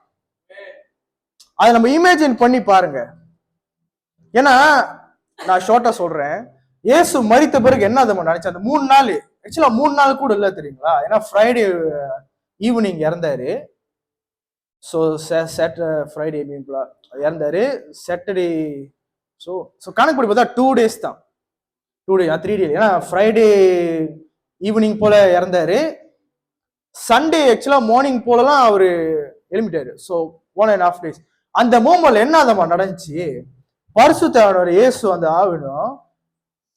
அதை நம்ம இமேஜின் பண்ணி பாருங்க. ஏன்னா நான் ஷார்ட்டா சொல்றேன், இயேசு மரித்த பிறகு என்ன அதை நினைச்சேன். அந்த 3 நாள், ஆக்சுவலா 3 நாள் கூட இல்லை தெரியுங்களா? ஏன்னா ஃப்ரைடே ஈவினிங் இறந்தாரு. ஸோ ஃப்ரைடே இறந்தாரு. சாட்டர்டே ஸோ கணக்கு படி பார்த்தா 2 days தான். 2 days 3 days. ஏன்னா ஃப்ரைடே ஈவினிங் போல இறந்தாரு. சண்டே ஆக்சுவலா மார்னிங் போலலாம் அவரு எழுப்பிட்டாரு. So 1.5 days. அந்த மூமெண்ட்ல என்ன அதமா நடந்துச்சு? பரிசுத்தவானவர் இயேசு அந்த ஆவினும்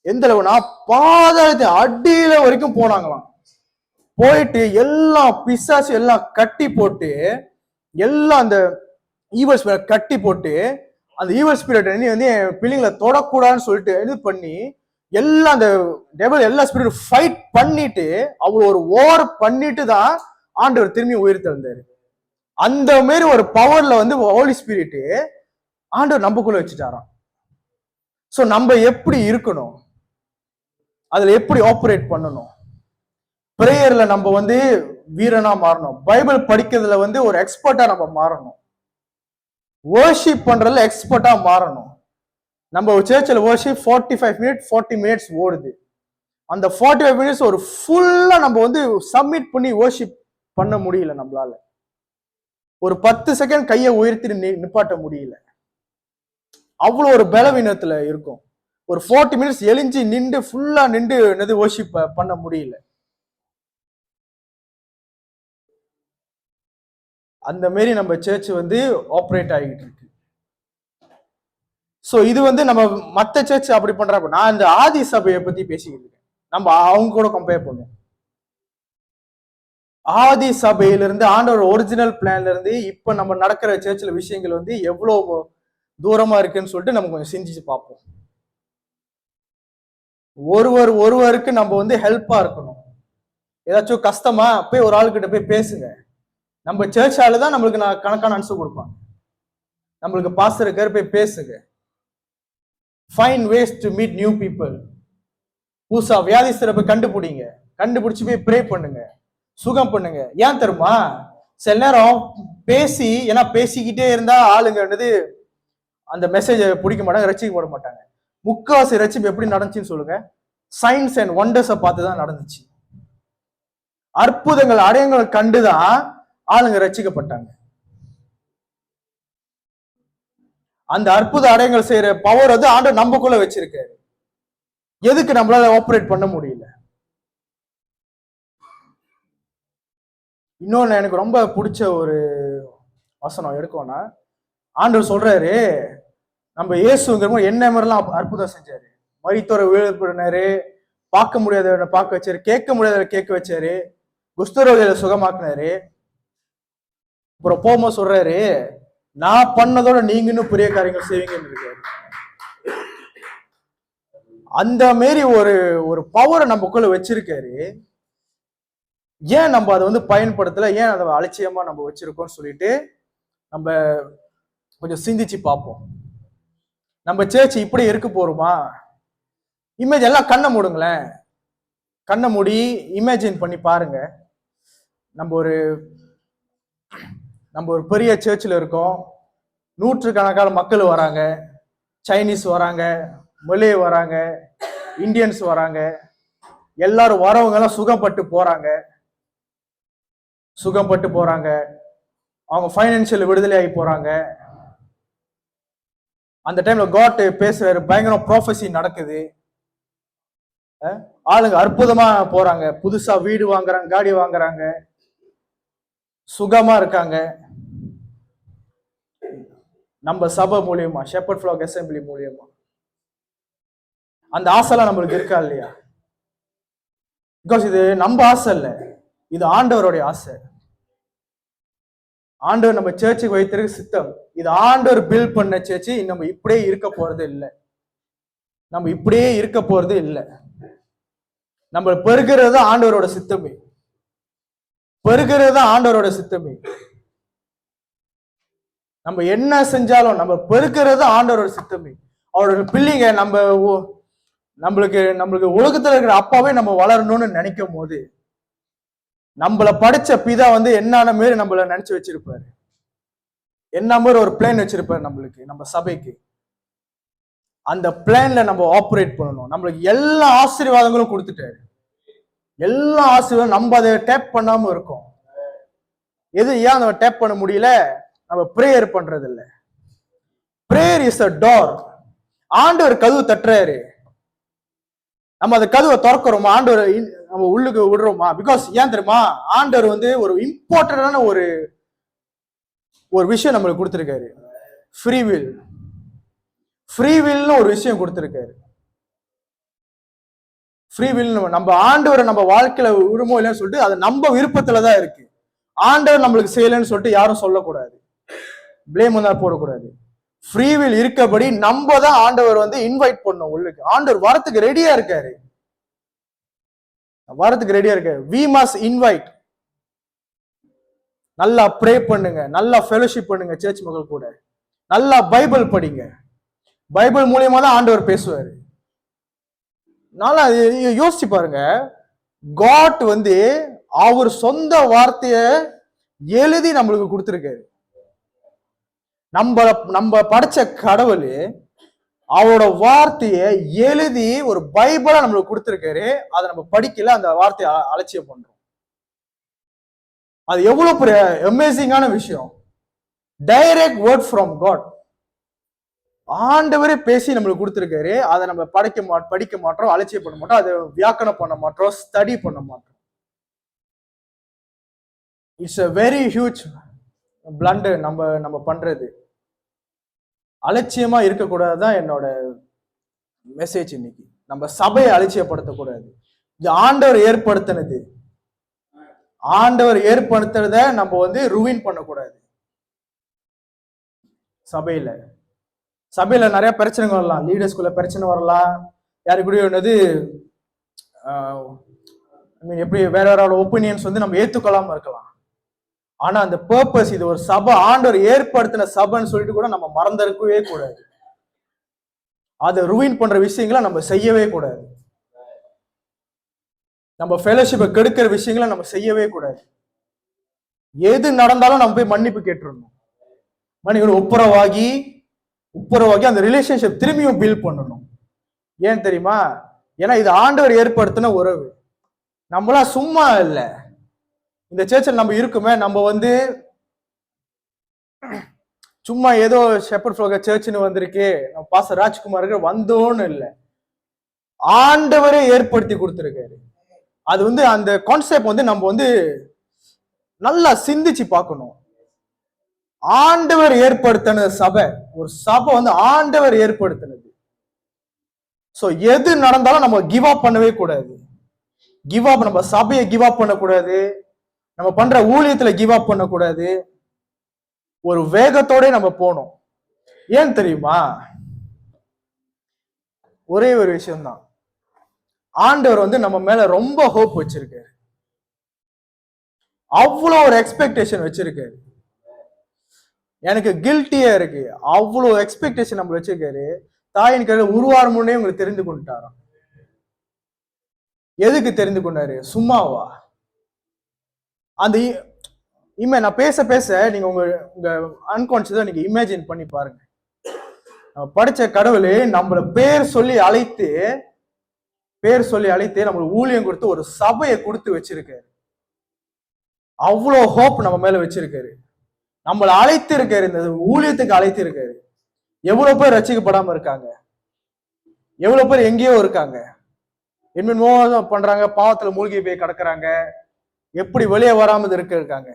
எந்த அளவுனா பாதாளத்தை அடியில வரைக்கும் போனாங்களாம். போயிட்டு எல்லாம் பிசாசு எல்லாம் கட்டி போட்டு, எல்லாம் அந்த ஈவல் ஸ்பிரிட் கட்டி போட்டு, அந்த ஈவல் ஸ்பிரிட் வந்து என் பிள்ளைங்களை தொடக்கூடாதுன்னு சொல்லிட்டு இது பண்ணி, எல்லாம் அந்த டெவல் எல்லா ஸ்பிரிட் ஃபைட் பண்ணிட்டு, அவர் ஒரு ஓவர் பண்ணிட்டு தான் ஆண்டவர் திரும்பி உயிர் தந்தாரு. அந்த மாதிரி ஒரு பவர்ல வந்து ஹோலி ஸ்பிரிட் ஆண்டவர் நம்மக்குள்ள வச்சுட்டாராம். சோ நம்ம எப்படி இருக்கணும், அதுல எப்படி ஆப்ரேட் பண்ணணும்? பிரேயர்ல நம்ம வந்து வீரனா மாறணும். பைபிள் படிக்கிறதுல வந்து ஒரு எக்ஸ்பர்ட்டா நம்ம மாறணும். வர்ஷிப் பண்றதுல எக்ஸ்பர்ட்டா மாறணும். நம்ம சர்ச்சில் வர்ஷிப் 45 minutes 40 minutes ஓடுது. அந்த 45 minutes ஒரு ஃபுல்லா நம்ம வந்து சப்மிட் பண்ணி வர்ஷிப் பண்ண முடியல. நம்மளால ஒரு 10 செகண்ட் கையை உயர்த்தி நிப்பாட்ட முடியல. அவ்வளவு ஒரு பலவீனத்துல இருக்கும். ஒரு 40 minutes எழிஞ்சு நின்று ஃபுல்லா நின்று என்னது வர்ஷிப் பண்ண முடியல. அந்த மாரி நம்ம சர்ச் வந்து ஆப்ரேட் ஆகிட்டு இருக்கு. சோ இது வந்து நம்ம மத்த சர்ச் அப்படி பண்றப்ப, நான் இந்த ஆதி சபையை பத்தி பேசிக்கிட்டு இருக்கேன். நம்ம அவங்க கூட கம்பேர் பண்ணுவோம். ஆதி சபையிலிருந்து ஆண்டவர் ஒரிஜினல் பிளான்ல இருந்து இப்ப நம்ம நடக்கிற சர்ச்ல விஷயங்கள் வந்து எவ்வளவு தூரமா இருக்குன்னு சொல்லிட்டு நம்ம கொஞ்சம் சிந்திச்சு பார்ப்போம். ஒருவருக்கு நம்ம வந்து ஹெல்ப்பா இருக்கணும். ஏதாச்சும் கஷ்டமா போய் ஒரு ஆளுக்கிட்ட போய் பேசுங்க. நம்ம சர்ச் ஆளு தான் நம்மளுக்கு நான் கணக்கான ஆன்சர் கொடுப்பாங்க. நம்மளுக்கு பாஸ்டர் இருக்காரு, போய் பேசுங்க. Find ways to meet new people. புதுசா வியாதிஸ்தரை போய் கண்டுபிடிங்க. கண்டுபிடிச்சு போய் ப்ரே பண்ணுங்க, சுகம் பண்ணுங்க. ஏன் தருமா? சில நேரம் பேசி, ஏன்னா பேசிக்கிட்டே இருந்தா ஆளுங்கன்றது அந்த மெசேஜ் பிடிக்க மாட்டாங்க, ரசிக்கப்பட மாட்டாங்க. முக்காவாசி ரட்சிப்பு எப்படி நடந்துச்சுன்னு சொல்லுங்க? சயின்ஸ் அண்ட் ஒண்டர்ஸை பார்த்து தான் நடந்துச்சு. அற்புதங்கள் அடையங்கள் கண்டுதான் ஆளுங்க ரட்சிக்கப்பட்டாங்க. அந்த அற்புத அடையங்கள் செய்யற பவர் வந்து ஆண்டவர் நம்மக்குள்ள வச்சிருக்காரு. எதுக்கு நம்மளால ஆப்ரேட் பண்ண முடியல? இன்னொன்னு எனக்கு ரொம்ப பிடிச்ச ஒரு வசனம் எடுக்கோன்னா, ஆண்டவர் சொல்றாரு, நம்ம இயேசுங்கிற என்ன மாதிரிலாம் அற்புதம் செஞ்சாரு. மரித்தோரை எழுப்பினாரு, பார்க்க முடியாதவனை பார்க்க வச்சாரு, கேட்க முடியாதவரை கேட்க வச்சாரு, குஷ்டரோகிகளை சுகமாக்குனாரு. அப்புறம் போகும்போது சொல்றாரு, நான் பண்ணதோட நீங்க இன்னும் பெரிய காரியங்கள் செய்வீங்கன்னு இருக்காரு. அந்த மாரி ஒரு பவரை நமக்குள்ள வச்சிருக்காரு. ஏன் நம்ம அதை வந்து பயன்படுத்தல, ஏன் அதை அலட்சியமா நம்ம வச்சிருக்கோம்னு சொல்லிட்டு நம்ம கொஞ்சம் சிந்திச்சு பார்ப்போம். நம்ம சர்ச் இப்படி இருக்க போறோமா? இமேஜ் எல்லாம் கண்ணை மூடுங்களேன். கண்ணை மூடி இமேஜின் பண்ணி பாருங்க. நம்ம ஒரு பெரிய சர்ச்சில் இருக்கோம். நூற்றுக்கணக்கான மக்கள் வராங்க. சைனீஸ் வராங்க, மலே வராங்க, இந்தியன்ஸ் வராங்க. எல்லாரும் வரவங்க எல்லாம் சுகப்பட்டு போறாங்க. அவங்க ஃபைனான்சியல் விடுதலை ஆகி போறாங்க. அந்த டைம்ல காட் பேசுறாரு, பயங்கர ப்ராஃபஸி நடக்குது. ஆளுங்க அற்புதமா போறாங்க, புதுசா வீடு வாங்குறாங்க, காடி வாங்குறாங்க, சுகமா இருக்காங்க. நம்ம சபை மூலியமா, ஷெப்பர்ட் ஃப்ளாக் அசெம்பிளி மூலியமா அந்த ஆசைலாம் நம்மளுக்கு இருக்கா இல்லையா? பிகாஸ் இது நம்ம ஆசை இல்லை, இது ஆண்டவருடைய ஆசை. ஆண்டவர் நம்ம சர்ச்சுக்கு வைத்திருக்க சித்தம். இது ஆண்டவர் பில்ட் பண்ண சர்ச்சு. நம்ம இப்படியே இருக்க போறது இல்லை. நம்ம இப்படியே இருக்க போறது இல்லை. நம்ம பெருகிறது ஆண்டவரோட சித்தமே. பெருகிறது ஆண்டவரோட சித்தமே. நம்ம என்ன செஞ்சாலும் நம்ம பெருக்கிறது ஆண்டவரோட சித்தமே. அவரோட பிள்ளைங்க நம்மளுக்கு உலகத்துல இருக்கிற அப்பாவே நம்ம வளரணும்னு நினைக்கும் போது நம்மள படிச்ச பிதா என்னென்ன மாரி நம்மள நினைச்சு வச்சிருப்பாரு. என்ன மாதிரி ஒரு பிளான் வச்சிருப்பாரு நம்மளுக்கு, நம்ம சபைக்கு. அந்த பிளான்ல நம்ம ஆப்ரேட் பண்ணணும். நம்மளுக்கு எல்லா ஆசீர்வாதங்களும் கொடுத்துட்டாரு. எல்லா ஆசீர்வாதம் நம்ம அதை டேப் பண்ணாம இருக்கோம். ஏன் நம்ம டேப் பண்ண முடியல? நம்ம பிரேயர் பண்றது இல்ல. Prayer is a door. ஆண்டவர் கதவு தட்டுறாரு, நம்ம அந்த கதவை திறக்கிறோமா? ஆண்டவர் நம்ம உள்ளுக்கு விடுறோமா? பிகாஸ் ஏன் தெரியுமா? ஆண்டவர் ஒரு இம்பார்ட்டன்டான ஒரு விஷயம் நம்மளுக்கு கொடுத்திருக்காரு. Free will. ஃப்ரீ வில்னு ஒரு விஷயம் கொடுத்திருக்காரு. ஃப்ரீ வில் நம்ம ஆண்டவரை நம்ம வாழ்க்கையில விரும்போ இல்லைன்னு சொல்லிட்டு அது நம்ம விருப்பத்துலதான் இருக்கு. ஆண்டவர் நம்மளுக்கு செய்யலன்னு சொல்லிட்டு யாரும் சொல்லக்கூடாது, பிளேம் போடக்கூடாது. ஃப்ரீ வில் இருக்கபடி நம்ம தான் ஆண்டவர் இன்வைட் பண்ணோம் உள்ளுக்கு. ஆண்டவர் வரத்துக்கு ரெடியா இருக்காரு, வரத்துக்கு ரெடியா இருக்காரு. We must invite. நல்லா ப்ரே பண்ணுங்க, நல்லா ஃபெலோஷிப் பண்ணுங்க சர்ச் மக்கள் கூட, நல்லா பைபிள் படிங்க. பைபிள் மூலியமா தான் ஆண்டவர் பேசுவாரு. நல்லா யோசிச்சு பாருங்க. காட் அவர் சொந்த வார்த்தைய எழுதி நம்மளுக்கு கொடுத்திருக்காரு. நம்ம படிச்ச கடவுள் அவரோட வார்த்தையை எழுதி ஒரு பைபிளா நம்மளுக்கு கொடுத்திருக்காரு. அதை நம்ம படிக்கல, அந்த வார்த்தையை அலட்சியம் பண்றோம். அது எவ்வளவு பெரிய அமேசிங்கான விஷயம். Direct word from God. ஆண்டவரே பேசி நம்மளுக்கு கொடுத்திருக்காரு. அதை நம்ம படிக்க மாட்டோம், அலட்சியம் பண்ண மாட்டோம், அதை வியாக்கணம் பண்ண மாட்டோம், ஸ்டடி பண்ண மாட்டோம். It's a very huge blunder நம்ம பண்றது. அலட்சியமா இருக்கக்கூடாதுதான் என்னோட மெசேஜ் இன்னைக்கு. நம்ம சபையை அலட்சியப்படுத்தக்கூடாது. இது ஆண்டவர் ஏற்படுத்தினது. ஆண்டவர் ஏற்படுத்துறத நம்ம ருவின் பண்ணக்கூடாது. சபையில நிறைய பிரச்சனைகள் வரலாம். லீடர்ஸ்குள்ள பிரச்சனை வரலாம். யாருக்குடைய எப்படி வேற வேற ஒப்பீனியன்ஸ் நம்ம ஏத்துக்கொள்ளாம இருக்கலாம். ஆனா அந்த பர்பஸ், இது ஒரு சபை, ஆண்டவர் ஏற்படுத்தின சபைன்னு சொல்லிட்டு கூட நம்ம மறந்திருக்கவே கூடாது. அதை ருவின் பண்ற விஷயங்களை நம்ம செய்யவே கூடாது. நம்ம ஃபெலோஷிப்பை கெடுக்கிற விஷயங்களை நம்ம செய்யவே கூடாது. எது நடந்தாலும் நம்ம போய் மன்னிப்பு கேட்டுருணும். ஒப்புரவாகி அந்த ரிலேஷன்ஷிப் திரும்பியும் பில்ட் பண்ணணும். ஏன் தெரியுமா? ஏன்னா இது ஆண்டவர் ஏற்படுத்தின உறவு. நம்மளாம் சும்மா இல்லை. இந்த சர்ச்சில் நம்ம இருக்குமே, நம்ம சும்மா ஏதோ ஷெப்பர்ட் ஃப்ளோகர் சர்ச்னு வந்திருக்கு, நம்ம பாஸ்டர் ராஜ்குமாருக்கு வந்தோன்னு இல்லை. ஆண்டவரே ஏற்படுத்தி கொடுத்திருக்காரு. அது அந்த கான்செப்ட் நம்ம நல்லா சிந்திச்சு பார்க்கணும். ஆண்டவர் ஏற்படுத்தின சபை, ஒரு சபை ஆண்டவர் ஏற்படுத்தினது. சோ எது நடந்தாலும் நம்ம கிவ் அப் பண்ணவே கூடாது. நம்ம சபையை கிவ் அப் பண்ணக்கூடாது. நம்ம பண்ற ஊழியத்துல கிவ் அப் பண்ணக்கூடாது. ஒரு வேகத்தோட நம்ம போனோம். ஏன் தெரியுமா? ஒரே ஒரு விஷயம்தான். ஆண்டவர் நம்ம மேல ரொம்ப ஹோப் வச்சிருக்காரு. அவ்வளோ ஒரு எக்ஸ்பெக்டேஷன் வச்சிருக்காரு. எனக்கு கில்ட்டியா இருக்கு. அவ்வளோ எக்ஸ்பெக்டேஷன் நம்ம வச்சிருக்காரு. தாயின் கையில உருவார முன்னே உங்களுக்கு தெரிந்து கொண்டுட்டாராம். எதுக்கு தெரிந்து கொண்டாரு? சும்மாவா? அந்த நான் பேச நீங்க உங்க அன்கான்சியஸா நீங்க இமேஜின் பண்ணி பாருங்க. படிச்ச கடவுள் நம்மள பேர் சொல்லி அழைத்து நம்மளுக்கு ஊழியம் கொடுத்து ஒரு சபையை கொடுத்து வச்சிருக்காரு. அவ்வளோ ஹோப் நம்ம மேல வச்சிருக்காரு. நம்மளை அழைத்து இருக்காரு, இந்த ஊழியத்துக்கு அழைத்து இருக்காரு. எவ்வளவு பேர் ரசிக்கப்படாம இருக்காங்க, எவ்வளவு பேர் எங்கேயோ இருக்காங்க, என்னமோ பண்றாங்க, பாவத்துல மூழ்கி போய் கிடக்குறாங்க, எப்படி வெளியே வராம இருக்காங்க.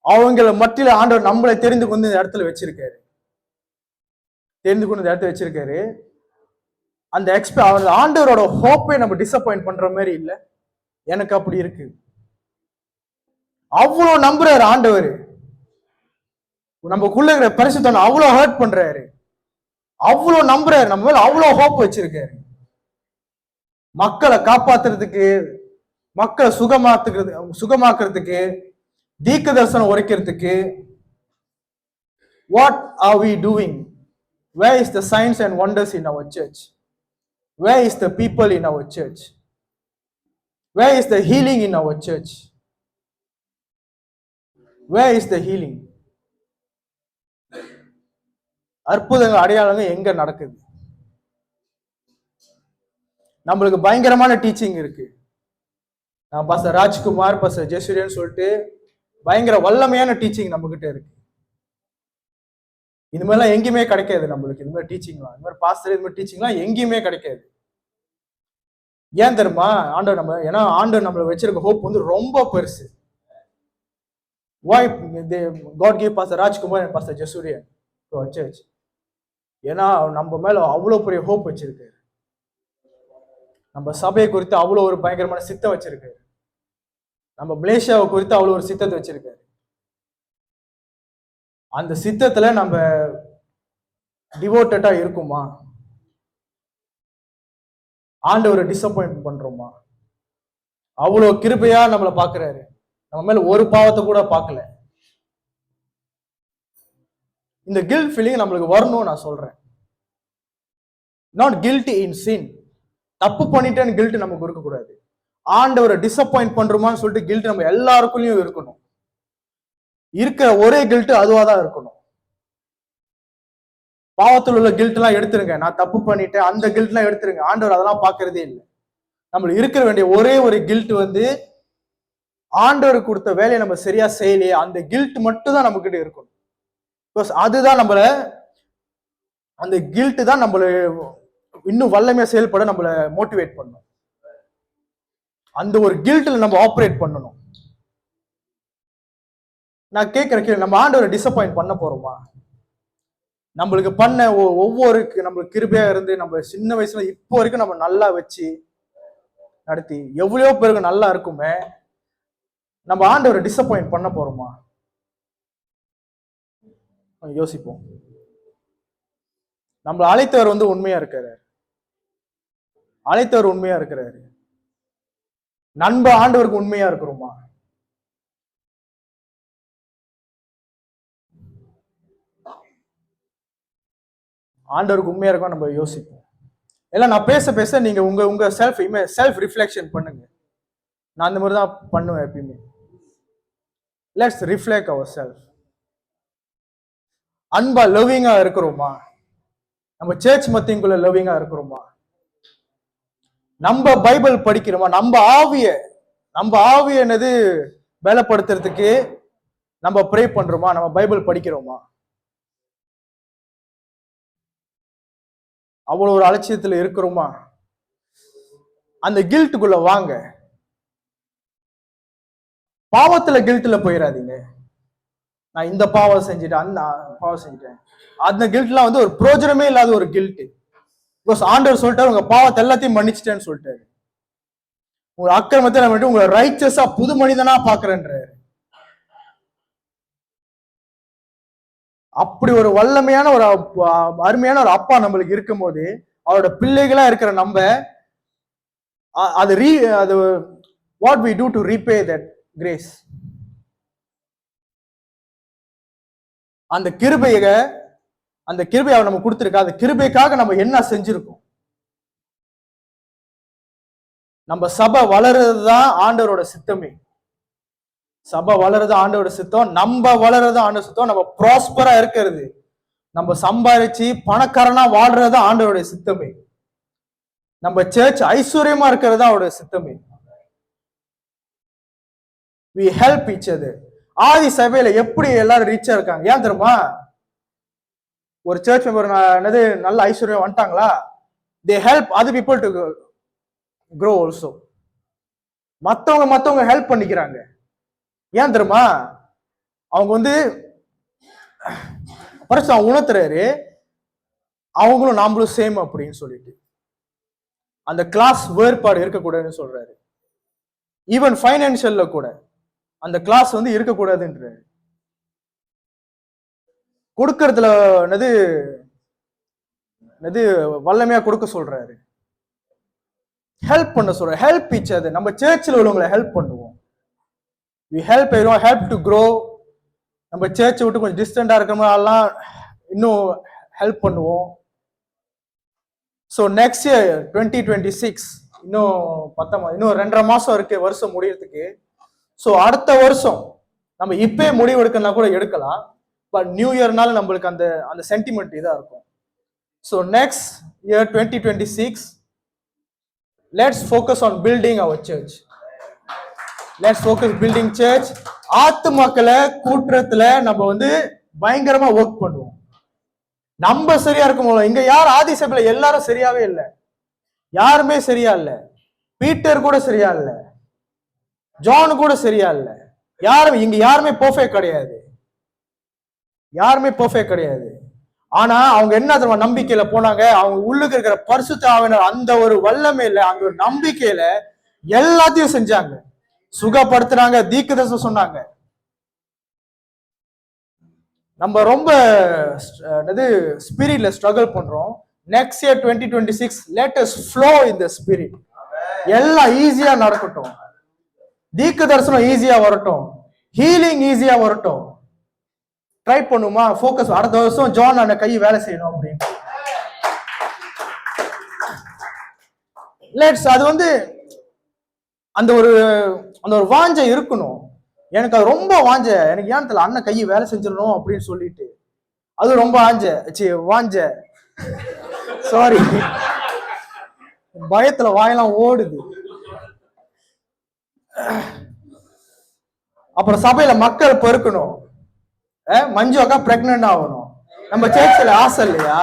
அவங்கள மத்தியில ஆண்டவர் நம்மளை தெரிந்து கொண்டு இந்த இடத்துல வச்சிருக்காரு. அந்த ஆண்டவரோட ஹோப்பை நம்ம டிசப்பாயிண்ட் பண்ற மாதிரி இல்லை. எனக்கு அப்படி இருக்கு. அவ்வளவு நம்புறாரு ஆண்டவர். நமக்குள்ள இருக்கிற பரிசுத்தனை அவ்வளவு ஹர்ட் பண்றாரு, அவ்வளவு நம்புறாரு, நம்ம மேல அவ்வளவு ஹோப் வச்சிருக்காரு. மக்களை காப்பாத்துறதுக்கு, மக்களை சுகமாக்குறதுக்கு, தீர்க்க தரிசனம் உரைக்கிறதுக்கு. What are we doing? Where is the signs and wonders in our church? Where is the people in our church? Where is the healing in our church? Where is the healing? அற்புதங்கள் அடையாளங்கள் எங்க நடக்குது? நம்மளுக்கு பயங்கரமான teaching இருக்கு. நான் pastor Rajkumar, pastor Jayasuriyan சொல்லிட்டு பயங்கர வல்லமையான டீச்சிங் நம்ம கிட்ட இருக்கு. இது மாதிரிலாம் எங்கேயுமே கிடைக்காது நம்மளுக்கு. இது மாதிரி டீச்சிங்லாம், இது மாதிரி பாஸ்டர், இது மாதிரி டீச்சிங்லாம் எங்கேயுமே கிடைக்காது. ஏன் தெரியுமா? ஏன்னா ஆண்டவர் நம்மள வச்சிருக்க ஹோப் வந்து ரொம்ப பெருசு. Why God gave Pastor Rajkumar and Pastor Jasurian to our church? ஏன்னா நம்ம மேல அவ்வளவு பெரிய ஹோப் வச்சிருக்கு. நம்ம சபையை குறித்து அவ்வளவு ஒரு பயங்கரமான சித்தம் வச்சிருக்கு. நம்ம மலேசியாவை குறித்து அவ்வளவு ஒரு சித்தத்தை வச்சிருக்கு. அந்த சித்தத்துல நம்ம டிவோட்டடா இருக்குமா? ஆண்டவரை டிசப்பாயிண்ட் பண்றோமா? அவ்வளவு கிருபையா நம்மளை பாக்குறாரு. நம்ம மேல ஒரு பாவத்தை கூட பார்க்கல. இந்த கில்ட் ஃபீலிங் நம்மளுக்கு வரணும் நான் சொல்றேன். நாட் கில்ட்டி இன் சின். தப்பு பண்ணிட்டேன்னு கில்ட் நமக்கு இருக்கக்கூடாது. ஆண்டவரை டிசப்பாயிண்ட் பண்றோமான்னு சொல்லிட்டு கில்ட் நம்ம எல்லாருக்குள்ளயும் இருக்கணும். இருக்கிற ஒரே கில்ட் அதுவா தான் இருக்கணும். பாவத்தில் உள்ள கில்ட் எல்லாம் எடுத்துருங்க. நான் தப்பு பண்ணிட்டேன் அந்த கில்ட் எல்லாம் எடுத்துருங்க. ஆண்டவர் அதெல்லாம் பாக்குறதே இல்லை. நம்மளுக்கு இருக்க வேண்டிய ஒரே ஒரு கில்ட் வந்து ஆண்டவர் கொடுத்த வேலையை நம்ம சரியா செய்யலையே, அந்த கில்ட் மட்டும் தான் நம்ம கிட்ட இருக்கணும். அதுதான் நம்மள, அந்த கில்ட் தான் நம்மள இன்னும் வல்லமையா செயல்பட நம்மள மோட்டிவேட் பண்ணும். அந்த ஒரு கில்ட்ல நம்ம ஆப்ரேட் பண்ணணும். நான் கேட்கிறேன், நம்ம ஆண்டவரை டிசப்பாயிண்ட் பண்ண போறோமா? நம்மளுக்கு பண்ண ஒவ்வொரு நம்மளுக்கு கிருபையா இருந்து நம்ம சின்ன வயசுல இப்போ வரைக்கும் நம்ம நல்லா வச்சு நடத்தி எவ்வளவோ பேருக்கு நல்லா இருக்குமே, நம்ம ஆண்டவரை டிசப்பாயிண்ட் பண்ண போறோமா? யோசிப்போம். நம்மள அழைத்தவர் வந்து உண்மையா இருக்காரு. அழைத்தவர் உண்மையா இருக்கிறாரு. நண்ப ஆண்டவருக்கு உண்மையா இருக்கிறோமா? ஆண்டவருக்கு உண்மையா இருக்கும் நம்ம யோசிப்போம். எல்லாம் நான் பேச பேச நீங்க உங்க செல்ஃப் ரிஃப்ளெக்ஷன் பண்ணுங்க. நான் அந்த மாதிரி தான் பண்ணுவேன் எப்பயுமே. Let's reflect our self. அன்பா லவ்விங்கா இருக்கிறோமா? நம்ம சர்ச் மத்தியங்குள்ள லவ்விங்கா இருக்கிறோமா? நம்ம பைபிள் படிக்கிறோமா? நம்ம ஆவிய என்னது பலப்படுத்துறதுக்கு நம்ம ப்ரே பண்றோமா? நம்ம பைபிள் படிக்கிறோமா? அவ்வளவு ஒரு அலட்சியத்துல இருக்கிறோமா? அந்த கில்ட்டுக்குள்ள வாங்க. பாவத்துல கில்ட்ல போயிடாதீங்க. நான் இந்த பாவம் செஞ்சுட்டேன், அந்த பாவம் செஞ்சுட்டேன், அந்த கில்ட்லாம் வந்து ஒரு பிரோஜனமே இல்லாத ஒரு கில்ட். ஆண்டவர் சொல்லிட்டாரு, உங்க பாவத்தை எல்லாத்தையும் மன்னிச்சிட்டேன்னு சொல்லிட்டாரு. உங்க அக்கிரமத்தை நான் உங்களை ரைச்சஸா புது மனிதனா பாக்குறேன்றாரு. அப்படி ஒரு வல்லமையான ஒரு அருமையான ஒரு அப்பா நம்மளுக்கு இருக்கும் போது, அவரோட பிள்ளைகளா இருக்கிற நம்ம அது what we do to repay that grace. அந்த கிருபையை அவர் நம்ம கொடுத்திருக்க, அந்த கிருபைக்காக நம்ம என்ன செஞ்சிருக்கோம்? நம்ம சபை வளர்றதுதான் ஆண்டவரோட சித்தமே. சபை வளர்றது ஆண்டவரோட சித்தம். நம்ம வளர்றது ஆண்டவர் சித்தம். நம்ம ப்ராஸ்பரா இருக்கிறது, நம்ம சம்பாதிச்சு பணக்காரனா வாழ்றது ஆண்டவருடைய சித்தமே. நம்ம சர்ச் ஐஸ்வர்யமா இருக்கிறது அவருடைய சித்தமே. we help each other. ஆதி சபையில எப்படி எல்லாரும் ரீச்சா இருக்காங்க? ஏன் தெரியுமா? ஒரு சர்ச் மெம்பர் என்னது நல்ல ஐஸ்வர்யம் வந்துட்டாங்களா, they help other people to grow also. மத்தவங்க ஹெல்ப் பண்ணிக்கிறாங்க. ஏன் தெரியுமா? அவங்க வந்து பரிசு உணர்த்துறாரு, அவங்களும் நாமளும் சேம் அப்படின்னு சொல்லிட்டு. அந்த கிளாஸ் வேறுபாடு இருக்கக்கூடாதுன்னு சொல்றாரு. ஈவன் ஃபைனான்சியல்ல கூட அந்த கிளாஸ் வந்து இருக்கக்கூடாதுன்றாரு. கொடுக்கறதுல என்னது வல்லமையா கொடுக்க சொல்றாரு. ஹெல்ப் பண்ண சொல்றேன். Help each other. நம்ம சர்ச்சில் உள்ளவங்களை ஹெல்ப் பண்ணுவோம். we help everyone, help to grow. நம்ம சர்ச்சை விட்டு கொஞ்சம் டிஸ்டன்டா இருக்கிறவங்கலாம் இன்னும் ஹெல்ப் பண்ணுவோம். ஸோ நெக்ஸ்ட் இயர் 2026 இன்னும் 2.5 மாசம் இருக்கு வருஷம் முடியறதுக்கு. ஸோ அடுத்த வருஷம் நம்ம இப்பே முடிவு எடுக்கணும்னா கூட எடுக்கலாம். பட் நியூ இயர்னால நம்மளுக்கு அந்த சென்டிமெண்ட் இதா இருக்கும். So next year 2026 let's focus on building our church. Let's focus building church. ஆத்துமக்களை கூற்றத்துல நம்ம பயங்கரமா ஒர்க் பண்ணுவோம். நம்ம சரியா இருக்கும். இங்க யார் ஆதி சபையில எல்லாரும் சரியாவே இல்லை. யாருமே சரியா இல்ல. பீட்டர் கூட சரியா இல்ல. ஜான் கூட சரியா இல்ல. இங்க யாருமே பெர்ஃபெக்ட் கிடையாது. யாருமே பெர்ஃபெக்ட் கிடையாது. ஆனா அவங்க என்ன தெரியுமா நம்பிக்கையில போனாங்க. அவங்க உள்ளுக்கு இருக்கிற பரிசுத்த ஆவியானவர் அந்த ஒரு வல்லமையில அந்த ஒரு நம்பிக்கையில எல்லாத்தையும் செஞ்சாங்க. சுகப்படுத்துறாங்க, தீர்க்கதரிசனம் சொன்னாங்க. நம்ம ரொம்ப ஸ்பிரிட்ல ஸ்ட்ரகிள் பண்றோம். Next year 2026 let us flow in the spirit. எல்லாம் ஈஸியா நடக்கட்டும். தீர்க்கதரிசனம் ஈஸியா வரட்டும். ஹீலிங் ஈஸியா வரட்டும். ட்ரை பண்ணுமா? ஃபோக்கஸ். அடுத்த வருஷம் ஜான் அந்த கை வேலை செய்யணும் அப்படின்னு. லெட்ஸ் அது அந்த ஒரு வாஞ்சை இருக்கணும். எனக்கு அது ரொம்ப வாஞ்ச. எனக்கு ஏன் தெரியல, அண்ணன் கையை வேலை செஞ்சிடணும் அப்படின்னு சொல்லிட்டு அது ரொம்ப வாஞ்ச. சாரி, பயத்துல வாயெல்லாம் ஓடுது. அப்புறம் சபையில மக்கள் பெருக்கணும். மஞ்சு அக்கா பிரெக்னன்ட் ஆகணும். நம்ம சர்ச்சில் ஆசை இல்லையா?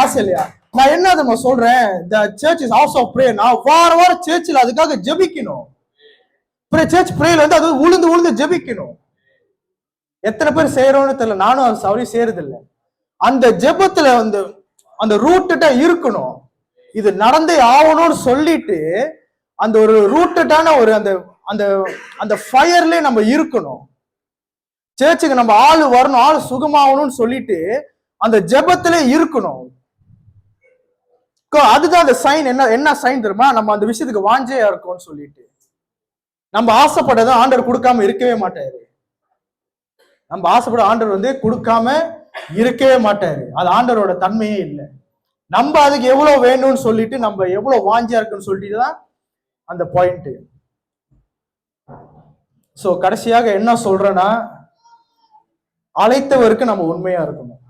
ஆசை இல்லையா? நான் என்ன நம்ம சொல்றேன், the church is house of prayer. நான் வாரம் சர்ச்சில் அதுக்காக ஜெபிக்கணும். சர்ச் பிரேயர் அது உளுந்து ஜெபிக்கணும். எத்தனை பேர் செய்யறோம்னு தெரியல. நானும் அது சவரி செய்யறது இல்லை. அந்த ஜெபத்துல அந்த ரூட்டா இருக்கணும். இது நடந்தே ஆகணும்னு சொல்லிட்டு அந்த ஒரு ரூட்டடான ஒரு அந்த ஃபயர்ல நம்ம இருக்கணும். சர்ச்சுக்கு நம்ம ஆள் வரணும், ஆள் சுகமாகணும்னு சொல்லிட்டு அந்த ஜெபத்துல இருக்கணும். அதுதான் அந்த சைன். என்ன சைன் தெரியுமா? நம்ம அந்த விஷயத்துக்கு வாஞ்சையா இருக்கோம்னு சொல்லிட்டு நம்ம ஆசைப்பட்டதை ஆண்டவர் கொடுக்காம இருக்கவே மாட்டாரு. நம்ம ஆசைப்பட ஆண்டவர் கொடுக்காம இருக்கவே மாட்டாரு. அது ஆண்டவரோட தன்மையே இல்லை. நம்ம அதுக்கு எவ்வளவு வேணும்னு சொல்லிட்டு நம்ம எவ்வளவு வாஞ்சியா இருக்குன்னு சொல்லிட்டு தான் அந்த பாயிண்ட். சோ கடைசியாக என்ன சொல்றேன்னா, அழைத்தவருக்கு நம்ம உண்மையா இருக்கணும்.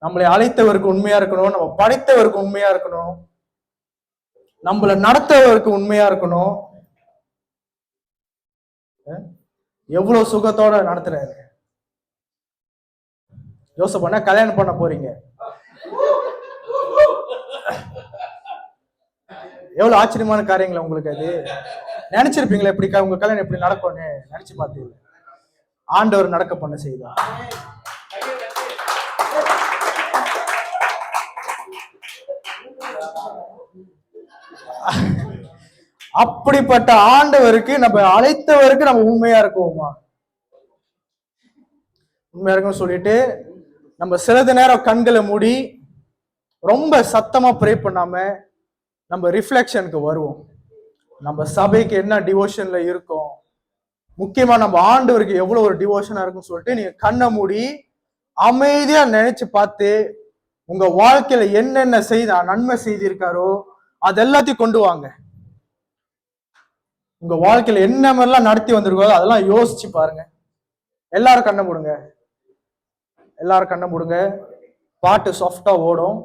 நம்மளை அழைத்தவருக்கு உண்மையா இருக்கணும். நம்ம படைத்தவருக்கு உண்மையா இருக்கணும். நம்மளை நடத்தவருக்கு உண்மையா இருக்கணும். எவ்வளவு சுகத்தோட நடத்துறாரு. யோசனை பண்ண கல்யாணம் பண்ண போறீங்க, எவ்வளவு ஆச்சரியமான காரியங்கள் உங்களுக்கு. அது நினைச்சிருப்பீங்களா எப்படி உங்க கல்யாணம் எப்படி நடக்கும்னு? நினைச்சு பார்த்தீங்க. ஆண்டவர் நடக்க பண்ண செய்தார். அப்படிப்பட்ட ஆண்டவருக்கு நம்ம அழைத்தவருக்கு நம்ம உண்மையா இருக்குவோமா? உண்மையா இருக்கும் சொல்லிட்டு நம்ம சிறிது நேரம் கண்களை மூடி ரொம்ப சத்தமா ப்ரே பண்ணாம நம்ம ரிஃப்ளெக்ஷனுக்கு வருவோம். நம்ம சபைக்கு என்ன டிவோஷன்ல இருக்கும், முக்கியமா நம்ம ஆண்டவருக்கு எவ்வளவு ஒரு டிவோஷனா இருக்குன்னு சொல்லிட்டு நீங்க கண்ணை மூடி அமைதியா நினைச்சு பார்த்து உங்க வாழ்க்கையில என்னென்ன நன்மை செய்திருக்காரோ அது எல்லாத்தையும் கொண்டு வாங்க. உங்க வாழ்க்கையில என்ன மாதிரிலாம் நடத்தி வந்திருக்கோ அதெல்லாம் யோசிச்சு பாருங்க. எல்லாரும் கண்ணை மூடுங்க. எல்லாரும் கண்ணை மூடுங்க. பாட்டு சாஃப்டா ஓடும்.